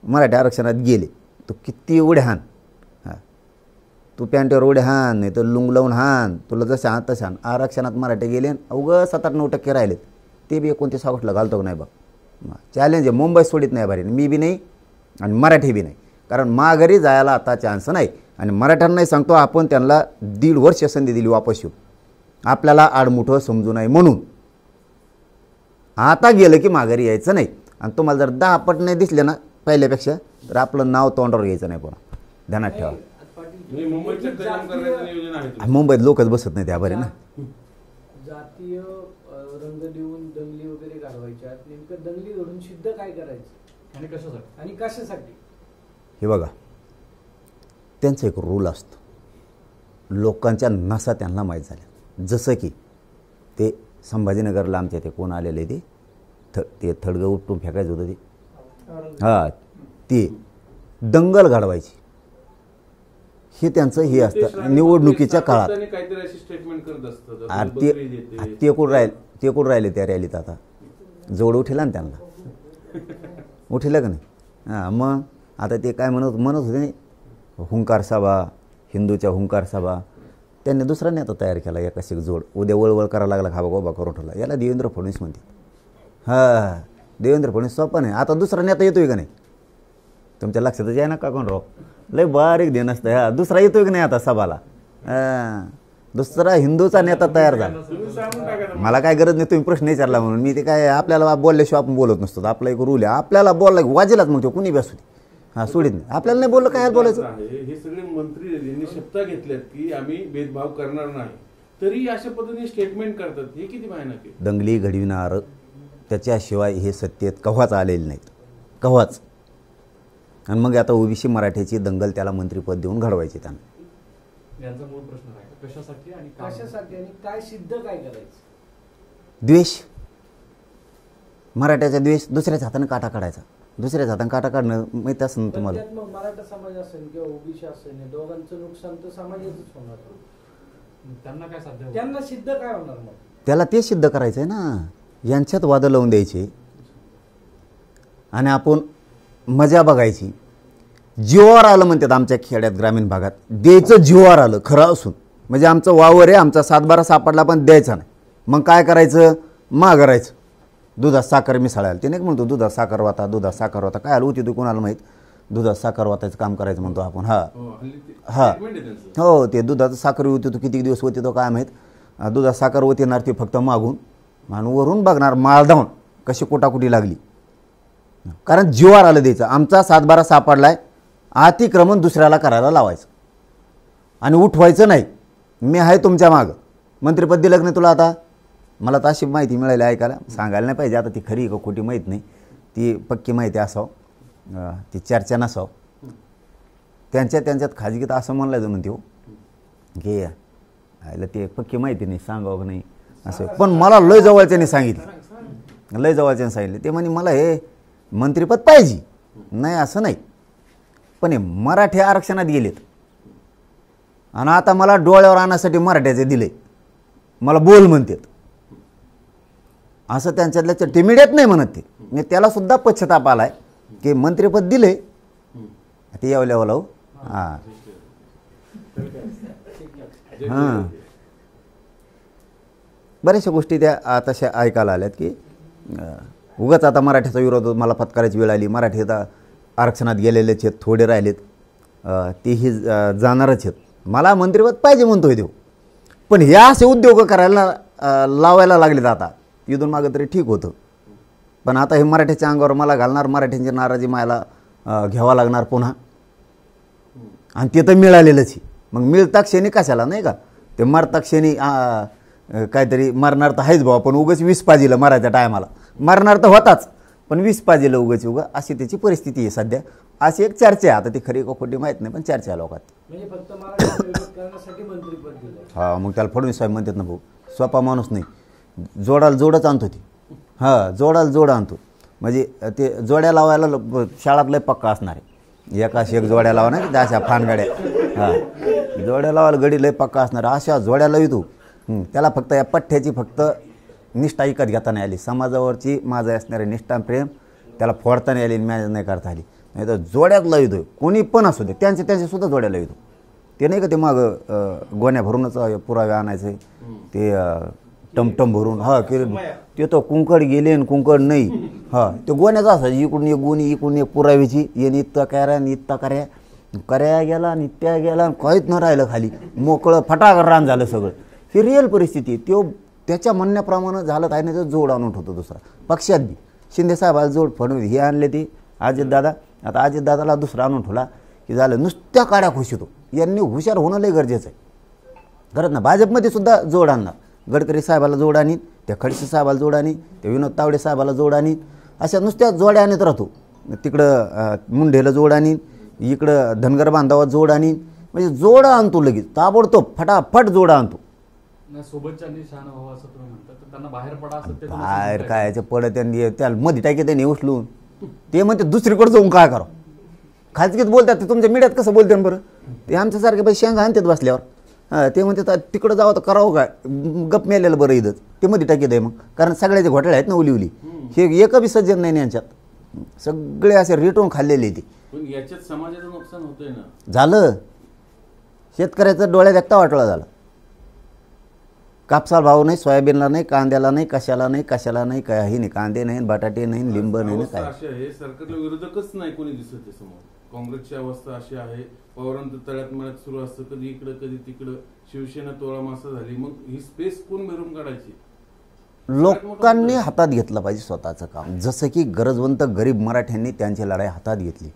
मराठी आरक्षणात गेले तो किती उड्या हान. हां तू पॅन्टवर उड्या हान नाही तर लुंग लावून हान, तुला जसं हान तसं हान. आरक्षणात मराठी गेले अवघं 7-8-9% राहिलेत. ते बी 29 ऑगस्टला घालतो का नाही बघ? चॅलेंज आहे. मुंबई सोडित नाही बारी, मी बी नाही आणि मराठी बी नाही. कारण माघारी जायला आता चान्स नाही. आणि मराठ्यांनाही सांगतो आपण त्यांना 1.5 वर्ष संधी दिली वापस येऊ, आपल्याला आडमुठं समजू नये म्हणून. आता गेलं की माघारी यायचं नाही. आणि तुम्हाला जर 10 पट नाही दिसले ना पहिल्यापेक्षा तर आपलं नाव तोंडावर घ्यायचं नाही पुन्हा. ध्यानात ठेवा. मुंबईत लोकच बसत नाही त्या बरे ना. जातीय रंग देऊन दंगली वगैरे घडवायच्या. नेमकं दंगली घडून सिद्ध काय करायचं आणि कशासाठी? हे बघा त्यांचं एक रूल असतो. लोकांच्या नसा त्यांना माहीत झाल्या. जसं की ते संभाजीनगरला आमच्या ते कोण आलेले ते थडगं उठून फेकायचं होतं ते. हां ते दंगल घडवायची हे त्यांचं हे असतं निवडणुकीच्या काळात. ते कोण राहिले त्या रॅलीत? आता जोड उठेला ना त्यांना, उठेलं का नाही? हां मग आता ते काय म्हणत होते नाही हुंकार सभा, हिंदूच्या हुंकार सभा. त्यांनी दुसरा नेता तयार केला एकाशी जोड. उद्या वळवळ करायला लागला खाबा गोबा करून ठेवला. याला देवेंद्र फडणवीस म्हणते. हां देवेंद्र फडणवीस सोपा नाही. आता दुसरा नेता येतोय का नाही तुमच्या लक्षातच आहे ना का कोण राव? लय बारीक देण असतं. हा दुसरा येतोय की नाही आता सभाला? दुसरा हिंदूचा नेता तयार झाला. मला काय गरज नाही तुम्ही प्रश्न विचारला म्हणून. मी ते काय आपल्याला बोलल्याशिवाय आपण बोलत नसतो. आपला एक रूल आहे. आपल्याला बोलला वाजेलाच मग तो कुणी बी असू दे. हां सोडीत नाही. आपल्याला नाही बोललं काय बोलायचं? हे सगळे मंत्री यांनी शपथ घेतल्यात की आम्ही भेदभाव करणार नाही, तरी अशा पद्धतीने स्टेटमेंट करतात. हे किती भयानक आहे? दंगली घडविणार त्याच्याशिवाय हे सत्तेत कव्हाच आलेले नाहीत, कव्हाच. आणि मग आता ओबीसी मराठ्याची दंगल त्याला मंत्रिपद देऊन घडवायचे त्यांना. यांचा मूळ प्रश्न आहे कशासाठी आणि कशासाठी आणि काय सिद्ध काय करायचं? द्वेष. मराठ्याचा द्वेष दुसऱ्याच हाताने काटा काढायचा. दुसऱ्याच हाताने काटा काढणं माहिती असेल ना पण तुम्हाला. त्यात मग मराठा समाज असेल किंवा ओबीसी असेल या दोघांचं नुकसान तर समाजाचंच होणार. त्यांना काय साध्य होतं? त्यांना सिद्ध काय होणार मग? त्याला ते सिद्ध करायचं आहे ना. यांच्यात वादं लावून द्यायचे आणि आपण मजा बघायची. जीवावर आलं म्हणतात आमच्या खेड्यात ग्रामीण भागात, द्यायचं जीवावर आलं खरं असून. म्हणजे आमचं वावर आहे, आमचा 7-12 सापडला पण द्यायचा नाही. मग काय करायचं, माघारायचं. दुधात साखर मिसळायला ते नाही म्हणतो, दुधात साखर वाता, दुधात साखर वाता. काय आलं होती तू कोणाला माहीत, दुधात साखर वातायचं काम करायचं म्हणतो आपण. हा हो, ते दुधात साखर होती तो किती दिवस होती तो काय माहीत. दुधात साखर होतीणार ती फक्त मागून आणि वरून बघणार माळ धावून कशी कोटाकुटी लागली. कारण जीवावर आलं द्यायचं. आमचा 7-12 सापडलाय, अतिक्रमण दुसऱ्याला करायला लावायचं आणि उठवायचं नाही. मी आहे तुमच्या मागं, मंत्रिपद दिलं की नाही तुला आता. मला तर अशी माहिती मिळाली ऐकायला, सांगायला नाही पाहिजे आता ती खरी का खोटी माहीत नाही, ती पक्की माहिती असावं, ती चर्चा नसावं. त्यांच्यात खाजगीत असं म्हणलं जातं म्हणते हो की आयला ते पक्की माहिती नाही, सांगावं का नाही असं. पण मला लय जवळच्याने सांगितलं, लय जवळच्याने सांगितलं. ते म्हणे मला हे मंत्रिपद पाहिजे नाही असं नाही, पण हे मराठी आरक्षणात गेलेत आणि आता मला डोळ्यावर आणण्यासाठी मराठ्याचे दिले, मला बोल म्हणतात असं त्यांच्यातल्या चट्टी मिळत नाही म्हणत. ते मी त्याला सुद्धा पश्चाताप आलाय की मंत्रिपद दिले ते यावल्यावर लावू. हां हां बऱ्याचशा गोष्टी त्या तशा ऐकायला आल्यात की उगाच आता मराठ्याचा विरोध मला पत्करायची वेळ आली. मराठी आता आरक्षणात गेलेलेच आहेत, थोडे राहिलेत, तेही जाणारच आहेत. मला मंत्रिपद पाहिजे म्हणतोय देऊ, पण ह्या असे उद्योग करायला लावायला लागलेत. आता इथून मागं तरी ठीक होतं, पण आता हे मराठ्याच्या अंगावर मला घालणार, मराठ्यांची नाराजी मला घ्यावा लागणार पुन्हा. आणि ते तर मिळालेलंच. मग मिळता क्षणी कशाला नाही का, ते मरता क्षणी काहीतरी मरणार तर आहेच भाऊ, पण उगाच 20 पाजीलं मरायच्या टायमाला. मरणार तर होताच, पण 20 पाजीलं उगाच अशी त्याची परिस्थिती आहे सध्या. अशी एक चर्चा आहे, आता ती खरी का खोटी माहीत नाही, पण चर्चा आहे लोकात. म्हणजे फक्त मराठा विरोध करण्यासाठी मंत्रिपद दिलं. हा, मग त्याला फडणवीस साहेब म्हणतात ना भाऊ, सोपा माणूस नाही, जोडाला जोडच आणतो ती. हां, जोडाला जोड आणतो. म्हणजे ते जोड्या लावायला शाळात लय पक्का असणार आहे. एकाशी एक जोड्या लावा नाही त्या अशा फानगाड्या. हां, जोड्या लावायला गडी लय पक्का असणार, अशा जोड्या लावितो. त्याला फक्त या पठ्ठ्याची फक्त निष्ठा ऐकत घेता नाही आली, समाजावरची माझं असणारे निष्ठा प्रेम त्याला फोडता नाही आली, मॅनेज नाही करता आली. नाही तर जोड्यात लावितो, कोणी पण असू दे, त्यांचे सुद्धा जोड्या लावितो. ते नाही का ते मागं गोण्या भरूनच पुरावे आणायचे, ते टमटम भरून. हा ते तो कुंकड गेले आणि कुंकड नाही. हा, ते गोण्याचं असायचं, इकडून एक गोणी इकडून एक पुरावीची, येणे इतका कऱ्या आणि इतका कर्या गेला आणि त्या गेला, काहीच न राहिलं खाली, मोकळं फटाकर रान झालं सगळं. ही रिअल परिस्थिती. तो त्याच्या म्हणण्याप्रमाणे झालं आहे ना, जोड आणून ठेवतो दुसरा. पक्षात बी शिंदे साहेबाला जोड, फडणवीस हे आणले ते अजितदादा, आता अजितदादाला दुसरा आणून ठेवला की झालं. नुसत्या काड्या खुश होतो. यांनी हुशार होणं लय गरजेचं आहे. करत ना, भाजपमध्ये सुद्धा जोड आणणार. गडकरी साहेबाला जोड आणीन, त्या खडसे साहेबाला जोड आणीन, त्या विनोद तावडे साहेबाला जोड आणीन, अशा नुसत्या जोड्या आणत राहतो. तिकडं मुंढेला जोड आणीन, इकडं धनगर बांधावात जोड आणीन. म्हणजे जोड आणतो लगेच, ताबडतोब फटाफट जोड आणतो. सोबतच्या शहाणा व्हावं असं तुम्ही म्हणतात, तर त्यांना बाहेर पडा असं ते बाहेर काय याच्या पडत त्यांनी त्याला मध्ये टाकी त्यांनी उचलून. ते म्हणते दुसरीकडे जाऊन काय करावं. खाजगीत बोलतात ते, तुमच्या मीडियात कसं बोलते बरं. ते आमच्यासारखे पैसे शेंगा आणतात बसल्यावर. हां, ते म्हणतात तिकडं जावं तर करावं काय, गप मेलेलं बरं इथंच. ते मध्ये टाकीत आहे मग, कारण सगळ्याचे घोटाळे आहेत ना उली. हे एक बी सज्जन नाही यांच्यात, सगळे असे रेटून खाल्लेले ते. पण याच्यात समाजाचं नुकसान होतंय ना. झालं, शेतकऱ्याचं डोळ्यात एकटा वाटोळा झाला. कापसाला भाव नाही, सोयाबीनला नाही, कांद्याला नाही, कशाला नाही, काही नाही. कांदे नाही, बटाटे नाही, लिंब नाही, काय. अशी आहे, सरकारला विरोधकच नाही कोणी दिसत समोर. काँग्रेसची अवस्था अशी आहे, पवारांचं तळ्यात मळ्यात सुरू असतं, कधी इकडं कधी तिकडं. शिवसेना तोळा मासा झाली, मग ही स्पेस कोण भरून काढायची. लोकांनी हातात घेतलं पाहिजे स्वतःचं काम. जसं की गरजवंत गरीब मराठ्यांनी त्यांची लढाई हातात घेतली,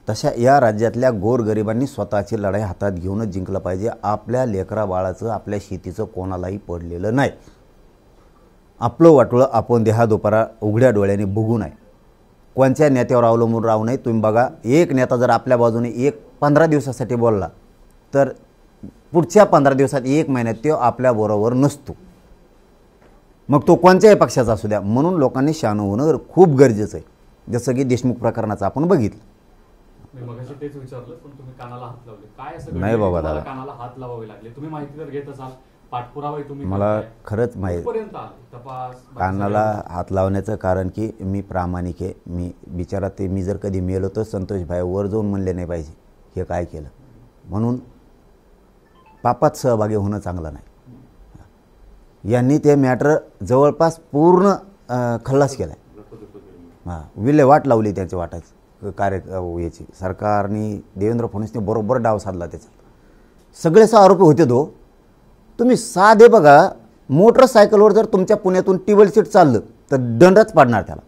तशा या राज्यातल्या गोरगरिबांनी स्वतःची लढाई हातात घेऊनच जिंकलं पाहिजे. आपल्या लेकरा बाळाचं, आपल्या शेतीचं कोणालाही पडलेलं नाही. आपलं वाटोळं आपण देहादोपारा उघड्या डोळ्याने बघू नये. कोणत्या नेत्यावर अवलंबून राहू नये. तुम्ही बघा, एक नेता जर आपल्या बाजूने 15 दिवसासाठी बोलला तर पुढच्या 15 दिवसात 1 महिन्यात तो आपल्याबरोबर नसतो. मग तो कोणत्याही पक्षाचा असू द्या. म्हणून लोकांनी शहाणं होणं खूप गरजेचं आहे. जसं की देशमुख प्रकरणाचं आपण बघितलं. मी मगाशी तेच विचारलं, पण तुम्ही कानाला हात लावले. काय असं नाही घडलं की बाबा तुम्हाला दादा. कानाला हात लावावे लागले? तुम्ही माहिती तर घेत असाल, पाठपुरावाही तुम्ही मला करताय. खरंच माहीत कुठपर्यंत आले तपास? कानाला हात लावण्याचं कारण की मी प्रामाणिक आहे. मी बिचारा ते मी जर कधी मेलो तर संतोष भाई वर जाऊन म्हणले नाही पाहिजे हे काय केलं, म्हणून पापात सहभागी होणं चांगलं नाही. यांनी ते मॅटर जवळपास पूर्ण खल्लास केला आहे. हां, विल्हेवाट लावली त्याच्या वाटायचं याची. सरकारने देवेंद्र फडणवीसने बरोबर डाव साधला त्याचा. सगळेच आरोपी होते तो. तुम्ही साधे बघा, मोटरसायकलवर जर तुमच्या पुण्यातून टेबल सीट चाललं तर दंडच पाडणार त्याला.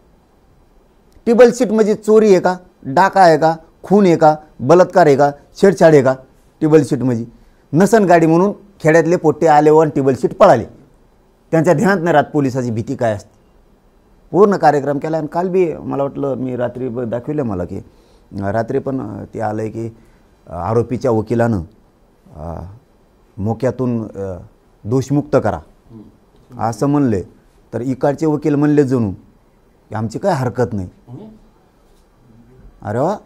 टेबल सीट म्हणजे चोरी आहे का, डाका आहे का, खून आहे का, बलात्कार आहे का, छेडछाड आहे का? टेबल सीट म्हणजे नसन गाडी म्हणून खेड्यातले पोट्टे आले व टेबल सीट पळाले. त्यांच्या ध्यानात नाही राहत पोलिसाची भीती काय असते. पूर्ण कार्यक्रम केला. आणि काल बी मला वाटलं, मी रात्री दाखवलं मला की रात्री पण ते आलं की आरोपीच्या वकिलानं मोक्यातून दोषमुक्त करा असं म्हणले. तर इकडचे वकील म्हणले जणू की आमची काय हरकत नाही. अरे वा,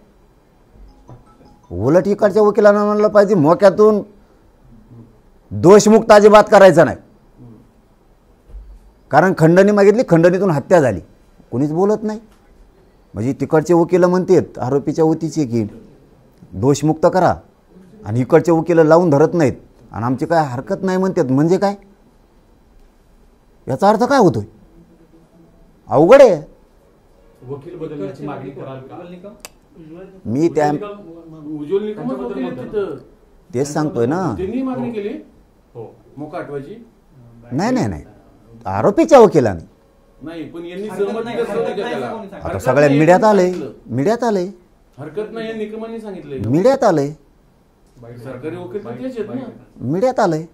उलट इकडच्या वकिलांना म्हणलं पाहिजे मोक्यातून दोषमुक्त अजिबात करायचा नाही. कारण खंडणी मागितली, खंडणीतून हत्या झाली, कोणीच बोलत नाही. म्हणजे तिकडचे वकील म्हणतात आरोपीच्या वतीचे की दोषमुक्त करा, आणि इकडचे वकील लावून धरत नाहीत आणि आमची काय हरकत नाही म्हणतात. म्हणजे काय, याचा अर्थ काय होतोय? अवघड आहे. वकील बदलण्याची मागणी कराल का? मी त्या उज्ज्वल निकमच वकील आहेत तिथं. तेच सांगतोय ना. त्यांनी मागणी केली हो. मोका हटवायची. नाही, आरोपीच्या वकिलाने नाही, पण यांनी सहमती दर्शवली का त्याला? आता हरकत सगळ्या नाही मीडियात आले, सांगितलं. मीडियात आले, हरकत नाही या निकमांनी सांगितलंय. मीडियात आले, सरकारी वकील पण तेच आहेत ना. मीडियात आलंय.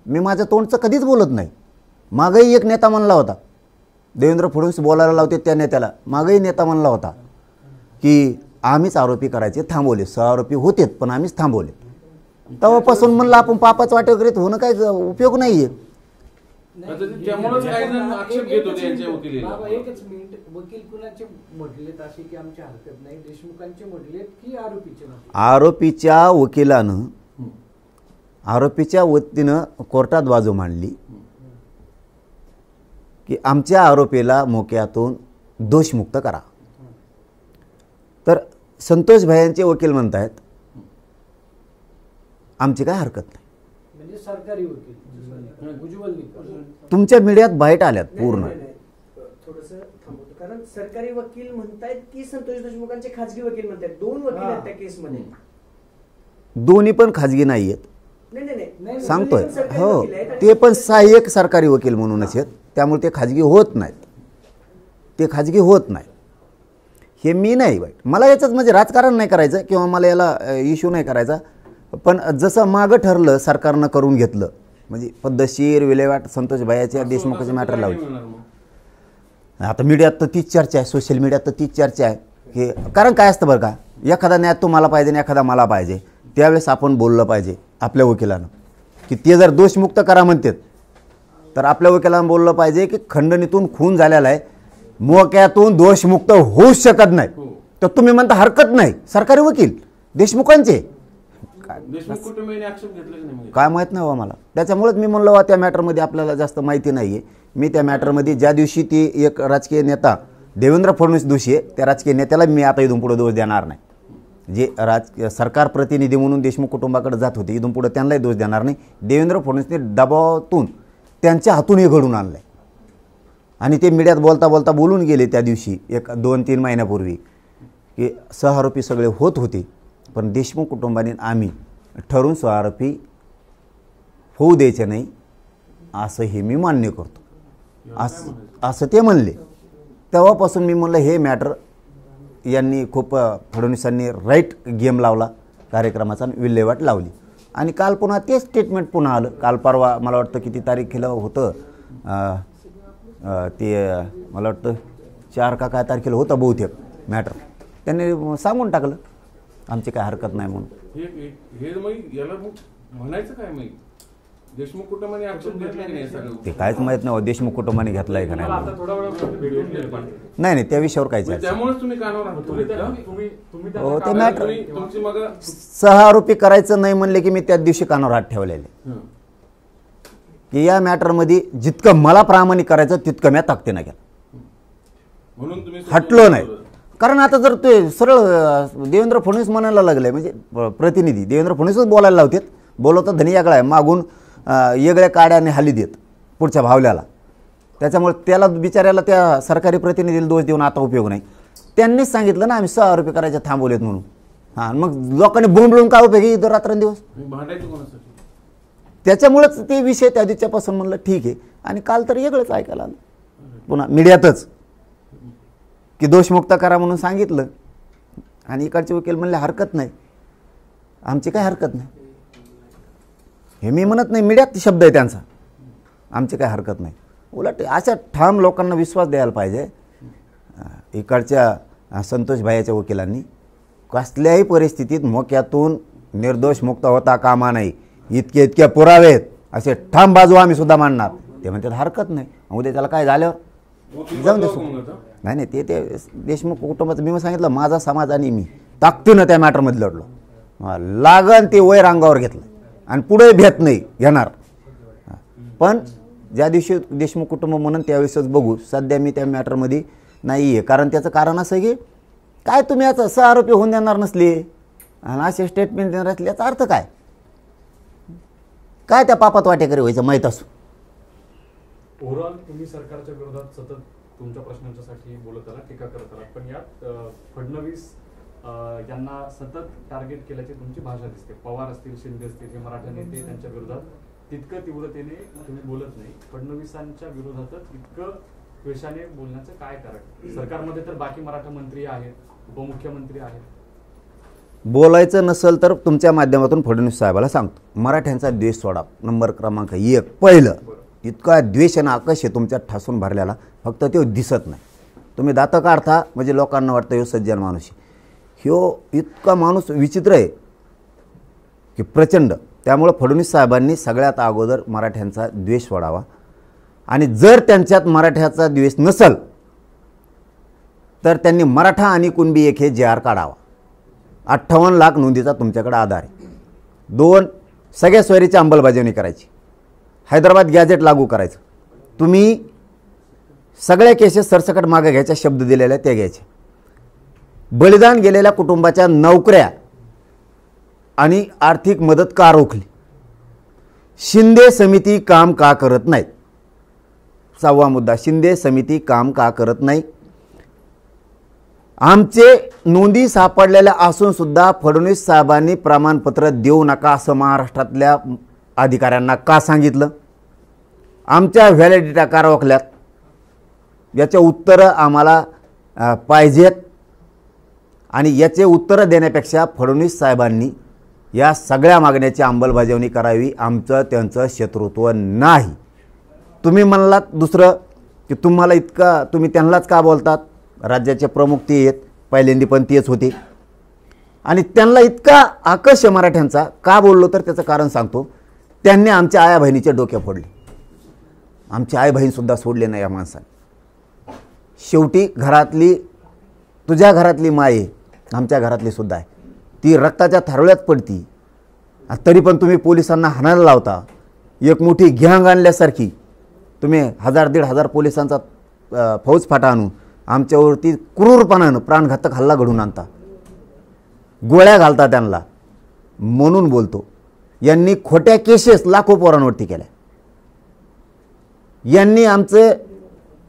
मी माझ्या तोंडचं कधीच बोलत नाही. मागही एक नेता म्हणला होता, देवेंद्र फडणवीस बोलायला लावते त्या नेत्याला, मागही नेता म्हणला होता की आम्हीच आरोपी करायचे थांबवले. 6 आरोपी होतेत पण आम्हीच थांबवले. तेव्हापासून म्हणलं आपण पापाच वाटेवरीत होणं काही उपयोग नाहीये. त्यामुळेच काही जण आक्षेप घेत होते यांच्या वकिलीला. बाबा एकच मिनिट, वकील कुणाचे म्हटलेत असे की आमची हरकत नाही, देशमुखांचे म्हटलेत की आरोपीचे म्हटले? आरोपीच्या वकिलानं आरोपीच्या वतीनं कोर्टात बाजू मांडली की आमच्या आरोपीला मोक्यातून दोषमुक्त करा. तर संतोष भाईंचे वकील म्हणतायत आमची काय हरकत नाही. म्हणजे सरकारी वकील उज्ज्वल निकम. तुमच्या मीडियात बाईट आल्यात पूर्ण. थोडंसं थांबवतो, कारण सरकारी वकील म्हणतायत की संतोष देशमुखांचे खाजगी वकील म्हणतायत. 2 वकील आहेत त्या केसमध्ये. दोन्ही पण खाजगी नाही आहेत नाही, सांगतोय. सरकारी हो, वकील आहेत. ते पण सहाय्यक सरकारी वकील म्हणूनच आहेत. त्यामुळे ते खाजगी होत नाहीत. ते खाजगी होत नाही. हे मी नाही वाईट. मला याचंच म्हणजे राजकारण नाही करायचं किंवा मला याला इश्यू नाही करायचा. पण जसं मागं ठरलं सरकारनं करून घेतलं, म्हणजे पद्धतशीर विल्हेवाट संतोष भाईच्या देशमुखाचे मॅटर लावले. आता मीडियात तर तीच चर्चा आहे, सोशल मीडियात तर तीच चर्चा आहे की कारण काय असतं बरं का, एखादा न्याय तुम्हाला पाहिजे आणि एखादा मला पाहिजे. त्यावेळेस आपण बोललं पाहिजे आपल्या वकिलानं की ते जर दोषमुक्त करा म्हणतात तर आपल्या वकिलानं बोललं पाहिजे की खंडणीतून खून झालेला आहे, मोक्यातून दोषमुक्त होऊच शकत नाही. तर तुम्ही म्हणता हरकत नाही, सरकारी वकील देशमुखांचे देशमुख कुटुंबियांनी आक्षेप घेतला की नाही? काय माहीत नाही मला. त्याच्यामुळेच मी म्हणलो त्या मॅटरमध्ये आपल्याला जास्त माहिती नाही आहे. मी त्या मॅटरमध्ये ज्या दिवशी ती एक राजकीय नेता देवेंद्र फडणवीस दोषी आहे, त्या राजकीय नेत्याला मी आता इथून पुढे दोष देणार नाही. जे सरकार प्रतिनिधी म्हणून देशमुख कुटुंबाकडे जात होते, इथून पुढे त्यांनाही दोष देणार नाही. देवेंद्र फडणवीसने दबावातून त्यांच्या हातून हे घडून आणलं आहे. आणि ते मीडियात बोलता बोलता बोलून गेले त्या दिवशी 1-2-3 महिन्यापूर्वी की सहआरोपी सगळे होत होते, पण देशमुख कुटुंबाने आम्ही ठरवून सहआरोपी होऊ द्यायचे नाही असं हे मी मान्य करतो असं ते म्हणले. तेव्हापासून मी म्हणलं हे मॅटर यांनी खूप फडणवीसांनी राईट गेम लावला कार्यक्रमाचा, विल्हेवाट लावली. आणि काल पुन्हा तेच स्टेटमेंट पुन्हा आलं. काल परवा मला वाटतं किती तारीखेला होतं ते, मला वाटतं 4 का काय तारखेला होतं बहुतेक मॅटर. त्यांनी सांगून टाकलं आमची काय हरकत नाही म्हणून. हे मग याला मग म्हणायचं काय? मग देशमुख कुटुंबाने ऍक्शन घेतलं की नाही सगळं? ते काहीच माहीत नाही देशमुख कुटुंबाने घेतलाय का मला आता नाही. थोडा वेळ भेटून गेले पाटील. नाही त्या विषयावर काहीच म्हणजे चर्चा. त्यामुळेच तुम्ही कानावर हात ठेवलेत का? तुम्ही हो, त्यांना ते का- मॅटर- तुमची मग 6 आरोपी करायचं नाही म्हणले की मी त्याच दिवशी कानावर हात ठेवलेले की या मॅटरमध्ये जितकं मला प्रामाणिक करायचं तितकं मी ताकदीनं केलं. म्हणून तुम्ही हटलो नाही. कारण आता जर ते सरळ देवेंद्र फडणवीस म्हणायला लागले म्हणजे प्रतिनिधी देवेंद्र फडणवीसच बोलायला लावतात. बोलवतात धनी यागळा आहे मागून येगळ्या काड्याने हाली देत पुढच्या भावल्याला. त्याच्यामुळे त्याला बिचाऱ्याला त्या सरकारी प्रतिनिधीला दोष देऊन आता उपयोग नाही. त्यांनीच सांगितलं ना आम्ही 6 आरोपी करायचे थांबवलेत म्हणून. हां मग लोकांनी बोंबलून काय उपयोगी इथं रात्रंदिवस. भांडायचं कोणासाठी? त्याच्यामुळेच ते विषय त्या दिवसापासून म्हणलं ठीक आहे. आणि काल तर वेगळंच ऐकायला आलं पुन्हा मीडियातच की दोषमुक्त करा म्हणून सांगितलं आणि इकडचे वकील म्हणले हरकत नाही आमची काय हरकत नाही. हे मी म्हणत नाही मीडियात शब्द आहे त्यांचा आमची काय हरकत नाही. उलट अशा ठाम लोकांना विश्वास द्यायला पाहिजे. इकडच्या संतोष भाईच्या वकिलांनी कसल्याही परिस्थितीत मोक्यातून निर्दोष मुक्त होता कामा नाही. इतके पुरावे आहेत असे ठाम बाजू आम्ही सुद्धा मांडणार. ते म्हणतात हरकत नाही. उद्या त्याला काय झाल्यावर जाऊन दे. नाही ते देशमुख कुटुंबाचं मी सांगितलं माझा समाज आणि मी ताकदीनं त्या मॅटरमध्ये लढलो. लागन ते वैर अंगावर घेतलं आणि पुढे भेट नाही घेणार. पण ज्या दिवशी देशमुख कुटुंब म्हणून त्यावेळेसच बघू. सध्या मी त्या मॅटरमध्ये नाही आहे. कारण त्याचं कारण असं की काय तुम्ही याचा 6 आरोपी होऊन देणार नसले आणि असे स्टेटमेंट देणार असले याचा अर्थ काय काय त्या पापात वाटेकरी व्हायचं माहीत असो. ओव्हरऑल तुम्ही सरकारच्या विरोधात सतत तुमच्या प्रश्नांच्यासाठी बोलत आला टीका करत आलात पण यात फडणवीस यांना सतत टार्गेट केल्याची तुमची भाषा दिसते. पवार असतील शिंदे असतील हे मराठा नेते त्यांच्या विरोधात तितकं तीव्रतेने तुम्ही बोलत नाही. फडणवीसांच्या विरोधातच इतकं द्वेषाने बोलण्याचं काय कारण? सरकारमध्ये तर बाकी मराठा मंत्री आहेत उपमुख्यमंत्री आहेत. बोलायचं नसेल तर तुमच्या माध्यमातून फडणवीस साहेबाला सांगतो मराठ्यांचा द्वेष सोडा. नंबर क्रमांक 1 पहिलं इतका द्वेष आणि आकश आहे तुमच्यात ठासून भरलेला फक्त तो दिसत नाही. तुम्ही दातं काढता म्हणजे लोकांना वाटतं ह्यो सज्जन माणूस ह्यो इतका माणूस विचित्र आहे की प्रचंड. त्यामुळं फडणवीस साहेबांनी सगळ्यात अगोदर मराठ्यांचा द्वेष सोडावा आणि जर त्यांच्यात मराठ्याचा द्वेष नसेल तर त्यांनी मराठा आणि कुणबी एक हे JR काढावा. 58 लाख नोंदीचा तुमच्याकडे आधार आहे. 2 सगळ्या सोयरीची अंमलबजावणी करायची. हैदराबाद गॅजेट लागू करायचं. तुम्ही सगळ्या केसेस सरसकट मागे घ्यायच्या शब्द दिलेल्या त्या घ्यायचे. बलिदान गेलेल्या कुटुंबाच्या नोकऱ्या आणि आर्थिक मदत का रोखली. शिंदे समिती काम का करत नाही. 6वा मुद्दा शिंदे समिती काम का करत नाही. आमचे नोंदी सापडलेल्या असून सुद्धा फडणवीस साहेबांनी प्रमाणपत्र देऊ नका असं महाराष्ट्रातल्या अधिकाऱ्यांना का सांगितलं. आमच्या व्हॅलिडिटी का रोखल्यात याचे उत्तरं आम्हाला पाहिजेत. आणि याचे उत्तरं देण्यापेक्षा फडणवीस साहेबांनी या सगळ्या मागण्याची अंमलबजावणी करावी. आमचं त्यांचं शत्रुत्व नाही. तुम्ही म्हणलात दुसरं की तुम्हाला इतका तुम्ही त्यांनाच का बोलतात. राज्याचे प्रमुख ते आहेत पहिल्यांदी पण तेच होते आणि त्यांना इतका आकर्ष मराठ्यांचा का बोललो तर त्याचं कारण सांगतो. त्यांनी आमच्या आया बहिणीचे डोके फोडले. आमची आई बहीणसुद्धा सोडले नाही या माणसाने. शेवटी घरातली तुझ्या घरातली माय आमच्या घरातली सुद्धा आहे. ती रक्ताच्या थारोळ्यात पडती तरी पण तुम्ही पोलिसांना हाणायला लावता. एक मोठी गँग आणल्यासारखी तुम्ही 1000-1500 पोलिसांचा फौजफाटा आणून आमच्यावरती क्रूरपणानं प्राणघातक हल्ला घडून आणता. गोळ्या घालता त्यांना. म्हणून बोलतो यांनी खोट्या केसेस लाखो पोरांवरती केल्या. यांनी आमचं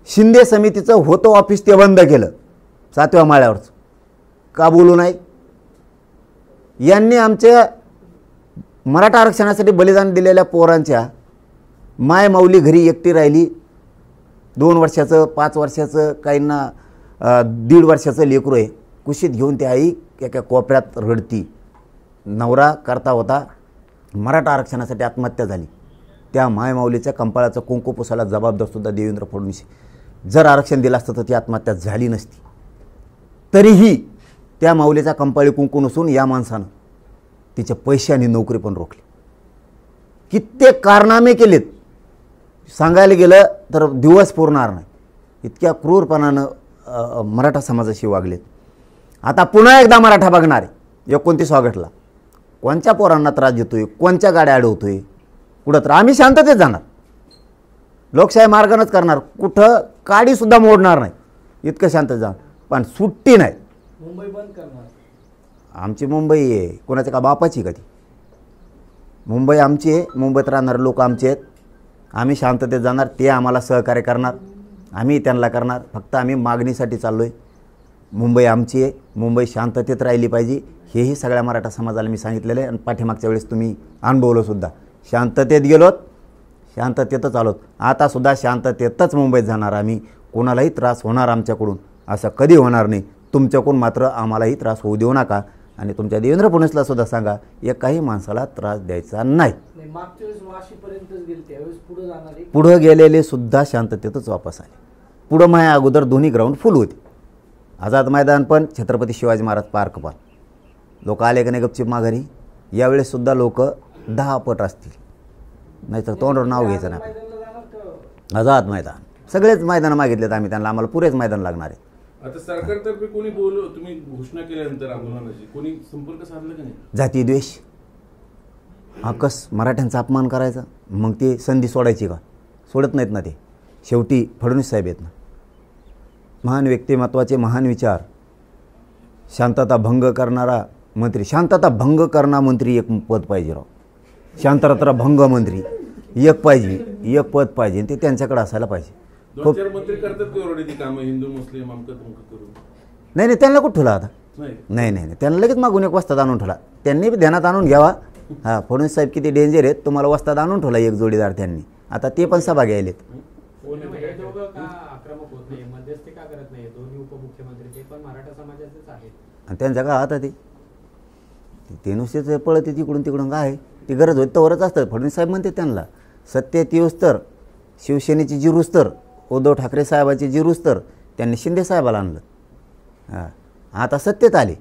शिंदे समितीचं होतं ऑफिस ते बंद केलं 7व्या माळ्यावरचं का बोलू नाही. यांनी आमच्या मराठा आरक्षणासाठी बलिदान दिलेल्या पोरांच्या माय माऊली घरी एकटी राहिली. 2 वर्षाचं 5 वर्षाचं काहींना 1.5 वर्षाचं लेकरू आहे. कुशीत घेऊन ती आई एका कोपऱ्यात रडती. नवरा करता होता मराठा आरक्षणासाठी आत्महत्या झाली. त्या मायमाऊलीच्या कंपाळाचं कुंकू पुसायला जबाबदारसुद्धा देवेंद्र फडणवीस. जर आरक्षण दिलं असतं तर ती आत्महत्या झाली नसती. तरीही त्या माऊलीचा कंपाळी कुंकू नसून या माणसानं तिचे पैसे आणि नोकरी पण रोखली. कित्येक कारनामे केलेत, सांगायला गेलं तर दिवस पुरणार नाही. इतक्या क्रूरपणानं मराठा समाजाशी वागलेत. आता पुन्हा एकदा मराठा बघणार आहे 29 ऑगस्टला. कोणत्या पोरांना त्रास देतोय, कोणत्या गाड्या अडवतोय, कुठं तर आम्ही शांततेत जाणार, लोकशाही मार्गानंच करणार, कुठं काडीसुद्धा मोडणार नाही, इतकं शांततेत जाणार. पण सुट्टी नाही. मुंबई बंद करणार. आमची मुंबई आहे, कोणाच्या का बापाची का ती? मुंबई आमची आहे, मुंबईत राहणारे लोक आमचे आहेत. आम्ही शांततेत जाणार, ते आम्हाला सहकार्य करणार, आम्ही त्यांना करणार. फक्त आम्ही मागणीसाठी चाललो आहे. मुंबई आमची आहे, मुंबई शांततेत राहिली पाहिजे, हेही सगळ्या मराठा समाजाला मी सांगितलेलं आहे. आणि पाठीमागच्या वेळेस तुम्ही अनुभवलंसुद्धा. शांततेत गेलोत, शांततेतच आलोत. आतासुद्धा शांततेतच मुंबईत जाणार आम्ही. कोणालाही त्रास होणार आमच्याकडून असं कधी होणार नाही. तुमच्याकडून मात्र आम्हालाही त्रास होऊ देऊ नका. आणि तुमच्या देवेंद्र फडणवीसला सुद्धा सांगा, एकाही माणसाला त्रास द्यायचा नाही. मागच्या वेळेस वाशीपर्यंतच गेले, त्यावेळेस पुढे जाणार आहे. पुढं गेलेले सुद्धा शांततेतच वापस आले. पुढं माझ्या अगोदर दोन्ही ग्राउंड फुल होते. आझाद मैदान पण, छत्रपती शिवाजी महाराज पार्क पण. लोक आले का नाही गपचिप माघारी. यावेळेससुद्धा लोक 10 पट असतील, नाही तर तोंडावर नाव घ्यायचं नाही. आझाद मैदान सगळेच मैदानं मागितलेत आम्ही त्यांना, आम्हाला पुरेच मैदान लागणार आहे. आता सरकारतर्फे कोणी तुम्ही घोषणा केल्यानंतर आंदोलनाची कोणी संपर्क साधला का नाही? जाती द्वेष, आकस मराठ्यांचा अपमान करायचा, मग ते संधी सोडायची का? सोडत नाहीत ना ते. शेवटी फडणवीस साहेब आहेत ना, महान व्यक्तिमत्वाचे, महान विचार, शांतता भंग करणारा मंत्री. शांतता भंग करणारा मंत्री एक पद पाहिजे राव. शांतता भंग मंत्री एक पाहिजे, एक पद पाहिजे, ते त्यांच्याकडे असायला पाहिजे. 2-4 मंत्री करतात की ओरडी ती कामं, हिंदू मुस्लिम अमकं तमकं करून? नाही, त्यांना कुठं ठेवला आता? नाही. नाही, त्यांना लगेच मागून एक वस्ताद आणून ठेवला. त्यांनी बी ध्यानात आणून घ्यावा. हां, फडणवीस साहेब किती डेंजर आहेत, तुम्हाला वस्ताद आणून ठेवला एक जोडीदार त्यांनी. आता ते पण सभा घ्यायलेत. आक्रमक होत नाही, मध्यस्थी का करत नाही? दोन्ही उपमुख्यमंत्री ते पण मराठा समाजाचेच आहेत. आणि त्यांच्या का आता ते नुसतेच पळते तिकडून तिकडून. काय ती गरज होती तवरच असतं. फडणवीस साहेब म्हणते त्यांना, सत्तेत येऊस तर शिवसेनेची जिरूस तर, उद्धव ठाकरे साहेबाची जिरूस तर त्यांनी शिंदे साहेबाला आणलं. हां, आता सत्तेत आले.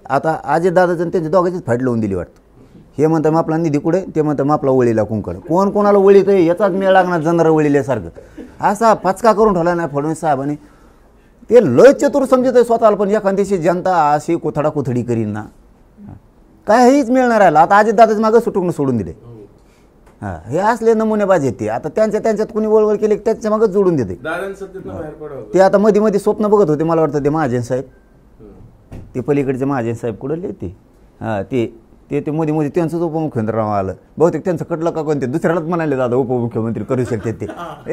आता अजितदादाचं त्यांच्या दोघांचीच फाईट लावून दिली वाटतं. हे म्हणतं मग आपला निधी कुठे, ते म्हणतं मग आपला वळीला कुंकड. कोण कोणाला वळीत आहे याचाच मेळ लागणार, जनर वळील्यासारखं. असा फचका करून ठेवला नाही फडणवीस साहेबांनी. ते लय चतुर समजत आहे स्वतःला, पण एखाद्याशी जनता अशी कोथडी करीन ना, काहीच मिळणार राहिलं. आता अजितदादाचं मागं सुटून सोडून दिले. हां, हे असले नमुनेबाज आहेत ते. आता त्यांच्यात कोणी वळवळ केली त्याच्या मागं जोडून देते. ते आता मध्ये स्वप्न बघत होते, मला वाटतं ते महाजन साहेब, ते पलीकडचे महाजन साहेब कुठले ते. हां, ते मध्ये त्यांचंच उपमुख्यमंत्री नाव आलं बहुतेक. त्यांचं कटलं का कोणते दुसऱ्यालाच म्हणाले दादा उपमुख्यमंत्री करू शकते ते.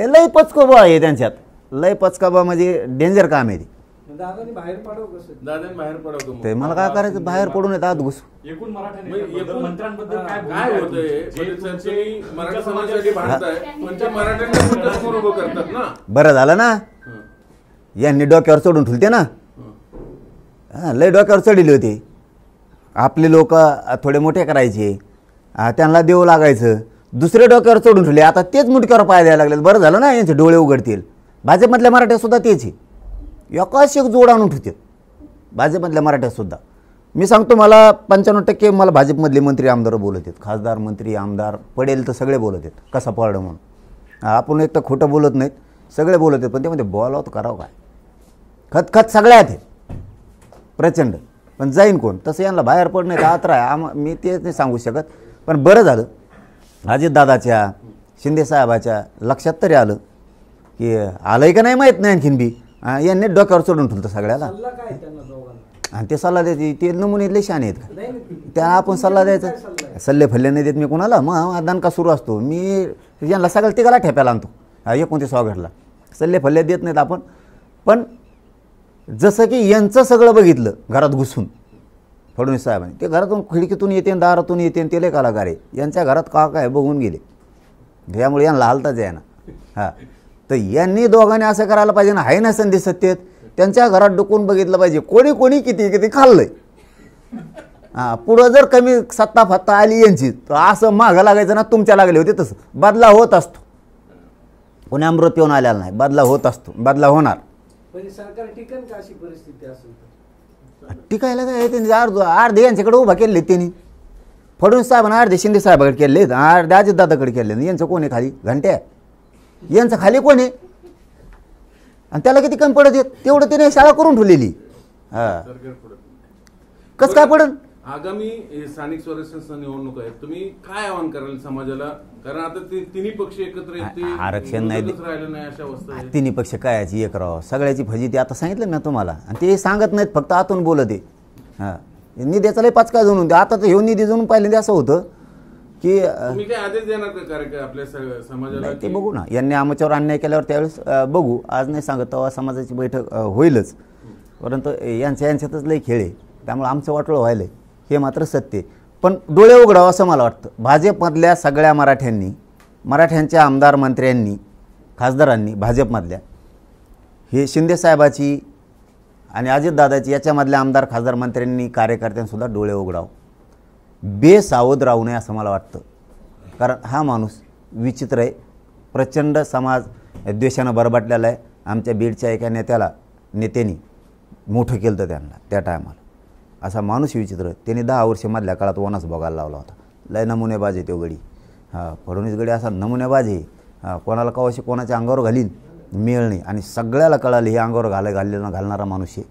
लय पचकोबा आहे त्यांच्यात, लय पचकाबा म्हणजे डेंजर काम आहे ते. दादांनी बाहेर पडावं कसं? ते मला काय करायचं, बाहेर पडून येत आत घुस. एकूण मंत्र्यांबद्दल काय होतंय? मराठा समाजासाठी भांडताय, पण ते मराठ्यांना समोर उभं करतात ना. बरं झालं ना, यांनी डोक्यावर चढून ठेवते ना. हां, लय डोक्यावर चढले होते. आपले लोक थोडे मोठे करायचे, त्यांना देऊ लागायचं. दुसरे डोक्यावर चढून ठेवले, आता तेच मुटक्यावर पाय द्यायला लागले. बरं झालं ना, यांचे डोळे उघडतील. भाजपमधल्या मराठ्यासुद्धा तेच आहे, एकाच एक जोड आणून ठेवतात भाजपमधल्या मराठ्यासुद्धा. मी सांगतो, मला 95% मला भाजपमधले मंत्री आमदार बोलत आहेत, खासदार मंत्री आमदार पडेल तर सगळे बोलत आहेत कसा पडलं म्हणून. आपण एक तर खोटं बोलत नाहीत, सगळे बोलत आहेत. पण त्यामध्ये बोलावं तर करावं काय? खत सगळ्यात आहे प्रचंड. पण जाईन कोण? तसं यांना बाहेर पडणं का आत्र आहे, मी तेच नाही सांगू शकत. पण बरं झालं अजितदादाच्या, शिंदेसाहेबाच्या लक्षात तरी आलं की आलंय का नाही माहीत नाही. आणखीन बी यांनी डोक्यावर चढून ठेवलं सगळ्याला. आणि ते सल्ला द्यायचे, ते नमुने लय शाने आहेत का? त्या आपण सल्ला द्यायचा, सल्ले फल्ले नाही देत मी कोणाला. मग दणका सुरू असतो, मी यांना सगळं तिघाला ठेप्याला आणतो 29 ऑगस्टला. सल्ले फल्ले देत नाहीत आपण. पण जसं की यांचं सगळं बघितलं घरात घुसून फडणवीस साहेबांनी, ते घरातून खिडकीतून येते, दारातून येते, ते लय कलाकार आहे. यांच्या घरात का काय बघून गेले, त्यामुळे यांना हालताच आहे ना. हां, तर यांनी दोघांनी असं करायला पाहिजे ना. आहे ना संधी सत्तेत, त्यांच्या घरात डुकून बघितलं पाहिजे कोणी किती खाल्लंय. हां, पुढं जर कमी सत्ता फत्ता आली यांची तर असं मागं लागायचं ना. तुमच्या लागले होते तसं. बदला होत असतो, कोणी अमृत येऊन आलेला नाही. बदला होत असतो, बदला होणार. सरकार टिकन का अशी परिस्थिती असेल? टिकायला काय त्यांनी अर्धे यांच्याकडे उभा केले त्यांनी. फडणवीस साहेबांना अर्धे शिंदे साहेबाकडे केले, अर्धे अजितदादाकडे केले. यांचं कोण आहे खाली? घंट्या. यांचं खाली कोण आहे? आणि त्याला किती कमी पडत येत तेवढं त्याने शाळा करून ठेवलेली. हां, कसं काय पडन? आगामी स्थानिक स्वराज्य संस्था निवडणूक आहेत, तुम्ही काय आवाहन कराल समाजाला? कारण आता ते तिन्ही पक्ष एकत्र येते, आरक्षण नाही राहिलं नाही अशा अवस्था आहे. तिन्ही पक्ष कायची एक राव, सगळ्याची फजिती आता सांगितलं ना तुम्हाला. आणि ते सांगत नाहीत, फक्त आतून बोलत आहे. हां, निधीचा लय पाच काय जणून आता तर हे निधी जणून पाहिलं असं होतं की तुम्ही काय आदेश देणार का कार्यक्रम आपल्या समाजाला? ते बघू ना, यांनी आमच्यावर अन्याय केल्यावर त्यावेळेस बघू. आज नाही सांगत, तेव्हा समाजाची बैठक होईलच. परंतु यांच्यातच लय खेळ आहे, त्यामुळे आमचं वाटोळं व्हायलं हे मात्र सत्य. पण डोळे उघडावं असं मला वाटतं. भाजपमधल्या सगळ्या मराठ्यांच्या आमदार मंत्र्यांनी खासदारांनी भाजपमधल्या हे शिंदेसाहेबाची आणि अजितदादाची याच्यामधल्या आमदार खासदार मंत्र्यांनी कार्यकर्त्यांसुद्धा डोळे उघडावं, बेसावध राहू नये असं मला वाटतं. कारण हा माणूस विचित्र आहे, प्रचंड समाज द्वेषानं बरबाटलेला आहे. आमच्या बीडच्या एका नेत्यांनी मोठं केलं तर त्यांना त्या टायमाला. असा माणूस विचित्र. त्यांनी 10 वर्ष मधल्या काळात वनास बघायला लावला होता. लय नमुनेबाज आहे तो गडी. हां, फडणवीस गडी असा नमुनेबाज आहे. कोणाला कवाशी कोणाच्या अंगावर घालीन मिळ नाही. आणि सगळ्याला कळाले हे अंगावर घालणारा माणूस आहे.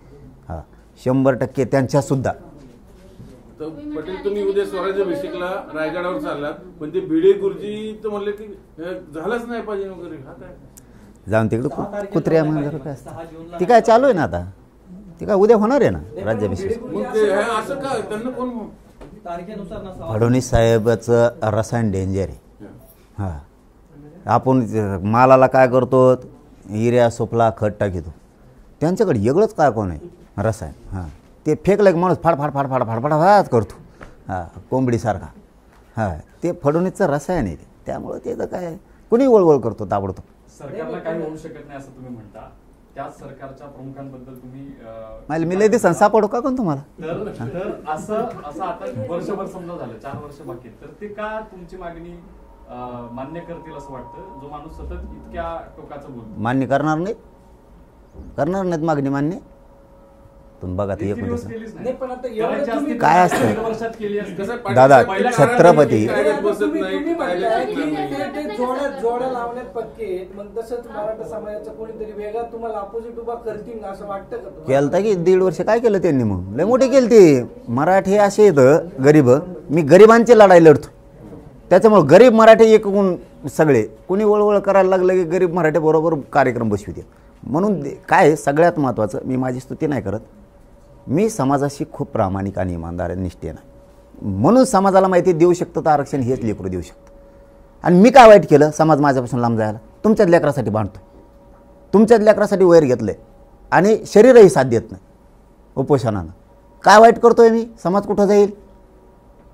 हां, 100% त्यांच्यासुद्धा. पटेल, तुम्ही उद्या स्वराज्य अभिषेकला रायगडावर चाललात, पण ते भिडे गुरुजी तर म्हणले की झालंच नाही पाहिजे वगैरे. हा काय जाऊन तिकडं कुत्र्या म्हणजे काय ती काय चालू आहे ना आता, ती काय उद्या होणार आहे ना राज्याभिषेक. असं का? त्यांना कोण फडणवीस साहेबाचं रसायन डेंजर आहे. हां, आपण मालाला काय करतो, युरिया सोपला खत टाकीतो. त्यांच्याकडे वेगळंच काय कोण आहे रसायन. हां, ते फेकलं की माणूस फाडफाड करतो. हां, कोंबडीसारखा. हां, ते फडणवीसचं रसायन आहे. त्यामुळं ते तर काय कुणी वळवळ करतो ताबडतोब. सरकारला काही होऊ शकत नाही असं तुम्ही म्हणता. त्याच सरकारच्या प्रमुखांबद्दल तुम्ही मी लय दिवसांनी सापडू का कोण तुम्हाला? तर असं आता वर्षभर समजा झालं, 4 वर्ष बाकी, तर ते का तुमची मागणी मान्य करतील असं वाटतं, जो माणूस सतत इतक्या टोकाचं बोलतो? मान्य करणार नाहीत मागणी मान्य. तुम्ही बघा ते एक काय असतं दादा, छत्रपती जोड्या लावण्यात पक्के आहेत. मग तसंच मराठा समाजाचा कोणीतरी वेगळा तुम्हाला अपोजिट उभा करतील असं वाटतं का? केलं की 1.5 वर्ष काय केलं त्यांनी? मग लय मोठे केले ते. मराठी असे येतं गरीब, मी गरिबांची लढाई लढतो. त्याच्यामुळे गरीब मराठी एकूण सगळे कोणी वळवळ करायला लागलं की गरीब मराठी बरोबर कार्यक्रम बसविते. म्हणून काय सगळ्यात महत्त्वाचं, मी माझी स्तुती नाही करत, मी समाजाशी खूप प्रामाणिक आणि इमानदार निष्ठेनं. म्हणून समाजाला माहिती देऊ शकतं तर आरक्षण हेच लेकरू देऊ शकतं. आणि मी काय वाईट केलं समाज माझ्यापासून लांब जायला? तुमच्याच लेकरासाठी बांधतो, तुमच्याच लेकरासाठी वैर घेतलं आहे आणि शरीरही साथ देत नाही उपोषणानं. काय वाईट करतोय मी? समाज कुठं जाईल?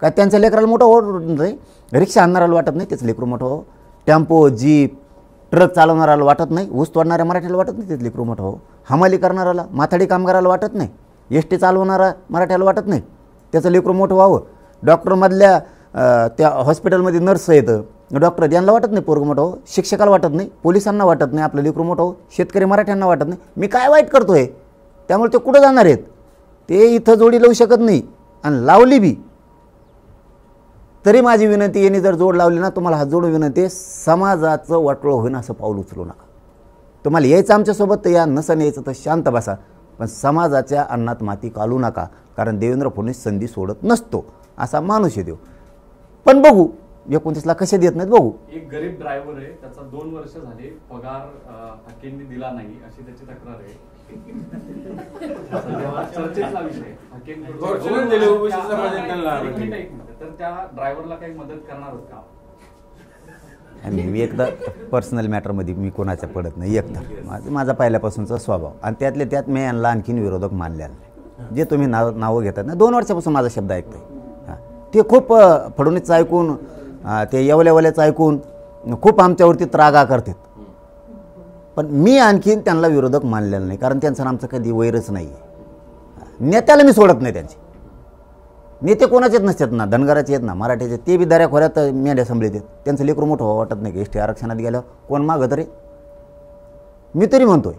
काय त्यांच्या लेकराला मोठं हो नाही? रिक्षा आणणाऱ्याला वाटत नाही त्याचं लेकरू मोठं हो? टेम्पो, जीप, ट्रक चालवणाऱ्याला वाटत नाही? ऊस तोडणाऱ्या मराठ्याला वाटत नाही त्याचं लेकरू मोठं हो? हमाली करणाऱ्याला, माथाडी कामगाराला वाटत नाही? एसटी चालवणारा मराठ्याला वाटत नाही त्याचं लेकरू मोठं व्हावं? डॉक्टरमधल्या त्या हॉस्पिटलमध्ये नर्स येतं, डॉक्टर यांना वाटत नाही पोरगं मोठं हो? शिक्षकाला वाटत नाही, पोलिसांना वाटत नाही आपलं लेकरू मोठं हो? शेतकरी मराठ्यांना वाटत नाही? मी काय वाईट करतोय? त्यामुळे ते कुठं जाणार आहेत? ते इथं जोडी लावू शकत नाही. आणि लावली बी तरी माझी विनंती, यांनी जर जोड लावली ना, तुम्हाला हात जोडून विनंती आहे, समाजाचं वाटोळं होईन असं पाऊल उचलू नका. तुम्हाला यायचं आमच्यासोबत तर या, नसन यायचं तर शांत बसा. पण समाजाच्या अन्नात माती घालू नका. कारण देवेंद्र फडणवीस संधी सोडत नसतो असा माणूस आहे देव. पण बघू 29ला कसे देत नाहीत बघू. एक गरीब ड्रायव्हर आहे, त्याचा 2 वर्ष झाले पगार हाकेंनी दिला नाही अशी त्याची तक्रार आहे. चर्चेतला विषय तर त्या ड्रायव्हरला काही मदत करणार आहोत का? मी एकदा पर्सनल मॅटरमध्ये मी कोणाच्या पडत नाही. एकदा माझा पहिल्यापासूनचा स्वभाव, आणि त्यातल्या त्यात मी यांना आणखीन विरोधक मानलेला नाही. जे तुम्ही नावं घेतात ना, 2 वर्षापासून माझा शब्द ऐकतोय. हां, ते खूप फडणवीसचं ऐकून, ते येवल्याचं ऐकून खूप आमच्यावरती त्रागा करतात. पण मी आणखीन त्यांना विरोधक मानलेलं नाही, कारण त्यांचं आमचं कधी वैरच नाही आहे. नेत्याला मी सोडत नाही. त्यांचे नेते कोणाचेच नसतात ना, धनगराचे आहेत ना, मराठीचे, ते बी दऱ्या खोऱ्यात मेंढ्या संभळीत आहेत. त्यांचं लेकरू मोठं वाटत नाही की एसटी आरक्षणात गेल्यावर कोण मागं तरी? मी तरी म्हणतोय.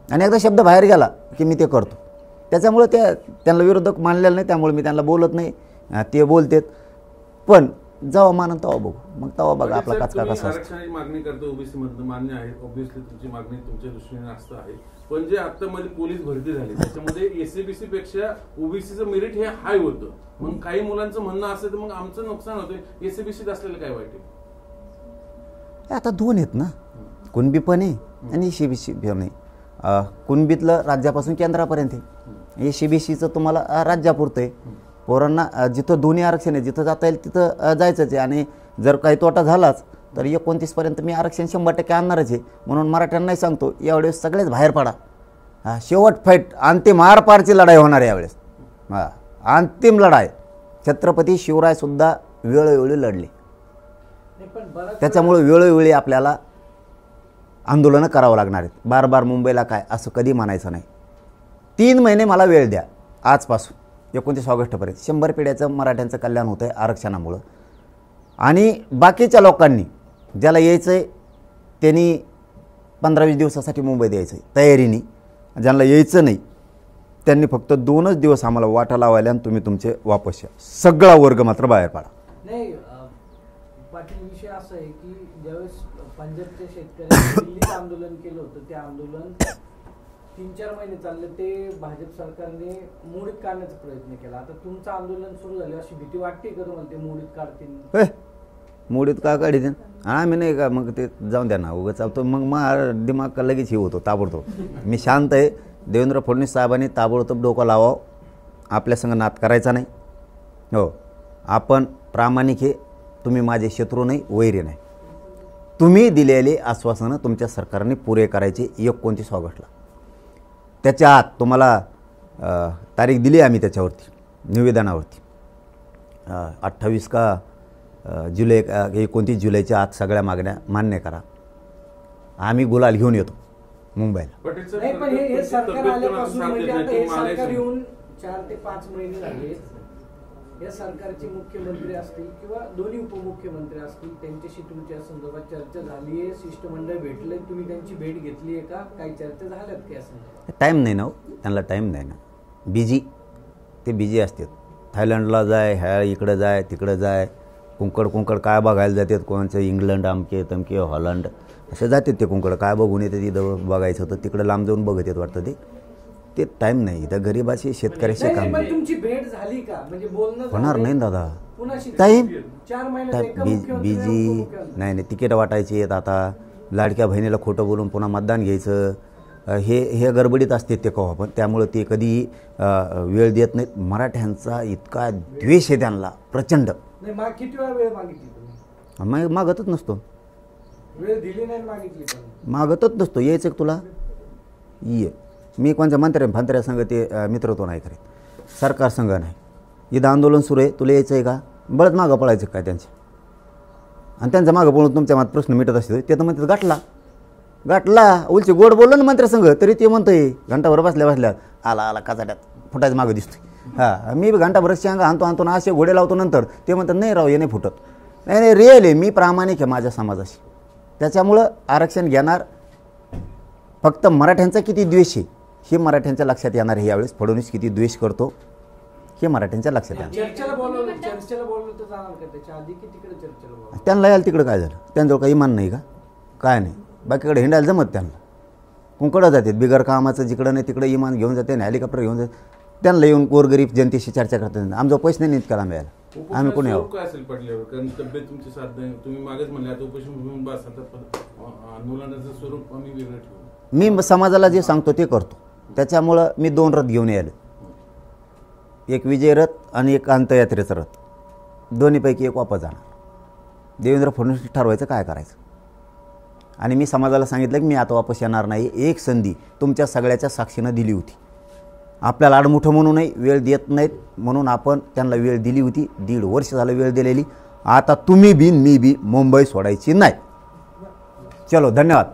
आणि एकदा शब्द बाहेर गेला की मी ते करतो. त्याच्यामुळे त्यांना विरोधक मानलेलं नाही, त्यामुळे मी त्यांना बोलत नाही. ते बोलतात. पण जेव्हा मानन तेव्हा बघू, मग तेव्हा बघा आपला कचका कसा असतो. आरक्षणाची मागणी करतो ओबीसी मधनं, मान्य आहे, ऑब्व्हियसली तुमची मागणी तुमच्या दृष्टीने जास्त आहे, पण जे आता मध्ये पोलीस भरती झाली त्याच्यामध्ये एससीबीसी पेक्षा ओबीसीचं मेरिट हे हाय होतं. मग काही मुलांचं म्हणणं असेल तर मग आमचं नुकसान होतं, एससीबीसीत असलेलं काय वाईट आहे? आता दोन आहेत ना, कुणबी पण आहे आणि एससीबीसी पण आहे. कुणबीतलं राज्यापासून केंद्रापर्यंत आहे, एससीबीसीचं तुम्हाला राज्यापुरतं आहे. पोरांना जिथं दोन्ही आरक्षण आहे, जिथं जाता येईल तिथं जायचंच आहे. आणि जर काही तोटा झालाच तर 29पर्यंत मी आरक्षण 100% आणणारच आहे. म्हणून मराठ्यांनाही सांगतो, यावेळेस सगळेच बाहेर पडा. शेवट फाईट, अंतिम आरपारची लढाई होणार आहे यावेळेस. अंतिम लढाई. छत्रपती शिवरायसुद्धा वेळोवेळी लढले, त्याच्यामुळे वेळोवेळी आपल्याला आंदोलनं करावं लागणार आहेत. बार बार मुंबईला काय असं कधी म्हणायचं नाही. 3 महिने मला वेळ द्या आजपासून 29 ऑगस्टपर्यंत. 100 पिढ्याचं मराठ्यांचं कल्याण होतं आहे आरक्षणामुळं. आणि बाकीच्या लोकांनी ज्याला यायचं आहे त्यांनी 15-20 दिवसासाठी मुंबईत यायचं आहे तयारीने. ज्यांना यायचं नाही त्यांनी फक्त 2च दिवस आम्हाला वाटा लावायला आणि तुम्ही तुमचे वापस या. सगळा वर्ग मात्र बाहेर पडा. नाही पाटील, विषय असा आहे की ज्यावेळेस पंजाबच्या शेतकऱ्यांनी दिल्लीत आंदोलन केलं होतं, ते आंदोलन 3-4 महिने चालले, ते भाजप सरकारने मोडीत काढण्याचा प्रयत्न केला. आता तुमचं आंदोलन सुरू झालं, अशी भीती वाटते का तुम्हाला ते मोडीत काढतील? मोडीत का काढीन आम्ही नाही का, मग ते जाऊन द्या ना, उगाच चालतो मग दिमाग लगेच हे होतो ताबडतोब. मी शांत आहे. देवेंद्र फडणवीस साहेबांनी ताबडतोब डोकं लावावं, आपल्या संग नाद करायचा नाही. हो, आपण प्रामाणिक आहे. तुम्ही माझे शत्रू नाही, वैरी नाही. तुम्ही दिलेले आश्वासनं तुमच्या सरकारने पुरे करायचे 29 ऑगस्टला. त्याच्या आत तुम्हाला तारीख दिली आम्ही त्याच्यावरती निवेदनावरती. 28 का जुलै 29 जुलैच्या आत सगळ्या मागण्या मान्य करा. आम्ही गुलाल घेऊन येतो मुंबईला. नाही, पण हे सरकार आल्यापासून म्हणजे आता हे सरकार येऊन 4 ते 5 महिने झाले. या सरकारचे मुख्यमंत्री असतील किंवा दोन्ही उपमुख्यमंत्री असतील, त्यांच्याशी तुमच्या संदर्भात चर्चा झाली आहे? शिष्टमंडळ भेटले, तुम्ही त्यांची भेट घेतली आहे का? काही चर्चा झाल्यात की? असं टाईम नाही ना, त्यांना टाईम नाही ना. ते बिझी असतात. थायलंडला जाय, ह्या इकडं जाय, तिकडं जाय, कुंकड काय बघायला जातात. कोणाचं इंग्लंड अमके तमके हॉलंड असे जातात. ते कुंकड काय बघून येते तिथं बघायचं होतं, तिकडं लांब जाऊन बघत येत वाटतं. ते टाईम नाही. त्या गरीबाशी शेतकऱ्याशी काम तुमची भेट झाली का? म्हणजे बोलणं होणार नाही दादा. टाईम बिझी नाही. तिकीट वाटायची आहेत. आता लाडक्या बहिणीला खोटं बोलून पुन्हा मतदान घ्यायचं, हे गडबडीत असते ते कवा पण. त्यामुळे ते कधी वेळ देत नाहीत. मराठ्यांचा इतका द्वेष आहे त्यांना प्रचंड. किती वेळ मागितली? मग मागतच नसतो. वेळ दिली नाही, मागितली मागतच नसतो. यायचं तुला ये. मी कोणत्या मंत्र्या संघ ते मित्रत्व नाही करीत. सरकार संघ नाही. इथं आंदोलन सुरू आहे, तुला यायचं आहे का? बळच मागं पळायचं काय त्यांचे? आणि त्यांचं मागं पळून तुमच्या मात प्रश्न मिटत असतो. ते तर म्हणतात गाठला उलचे गोड बोललं ना मंत्र्यासंघ, तरी ते म्हणतोय घंटाभर बसल्या आला काचाट्यात फुटायचं मागं दिसतोय. मी घंटाभर शेंगा आणतो ना, असे घोडे लावतो. नंतर ते म्हणतात नाही राव, हे नाही फुटत. नाही रिअल आहे. मी प्रामाणिक आहे माझ्या समाजाशी. त्याच्यामुळं आरक्षण घेणार. फक्त मराठ्यांचा किती द्वेष आहे हे मराठ्यांच्या लक्षात येणार आहे. यावेळेस फडणवीस किती द्वेष करतो हे मराठ्यांच्या लक्षात येणार. त्यांना यायला तिकडं काय झालं? त्यांच्याजवळ काही इमान नाही का? काय नाही. बाकीकडे हिंडायला जमत त्यांना. कुंकडं जातात बिगर कामाचं. जिकडं नाही तिकडं इमान घेऊन जाते, हेलिकॉप्टर घेऊन जाते. त्यांना येऊन गोरगरीब जनतेशी चर्चा करतात. आमचा पैसे नाही निघत मिळाला. आम्ही कोणी आहोत? काय असेल पडल्यावर? कारण तब्येत तुमची साथ नाही. तुम्ही मागेच म्हणले आता उपोषण बस, आंदोलनाचं स्वरूप आम्ही वेगळं ठेवू. मी समाजाला जे सांगतो ते करतो. त्याच्यामुळं मी 2 रथ घेऊन यायलो. एक विजय रथ आणि एक अंत्ययात्रेचा रथ. दोन्हीपैकी एक वापस जाणार. देवेंद्र फडणवीस ठरवायचं काय करायचं. आणि मी समाजाला सांगितलं की मी आता वापस येणार नाही. एक संधी तुमच्या सगळ्याच्या साक्षीनं दिली होती. आपल्याला आडमुठं म्हणून नाही, वेळ देत नाहीत म्हणून आपण त्यांना वेळ दिली होती. 1.5 वर्ष झालं वेळ दिलेली. आता तुम्ही बी मी बी मुंबई सोडायची नाही. चलो, धन्यवाद.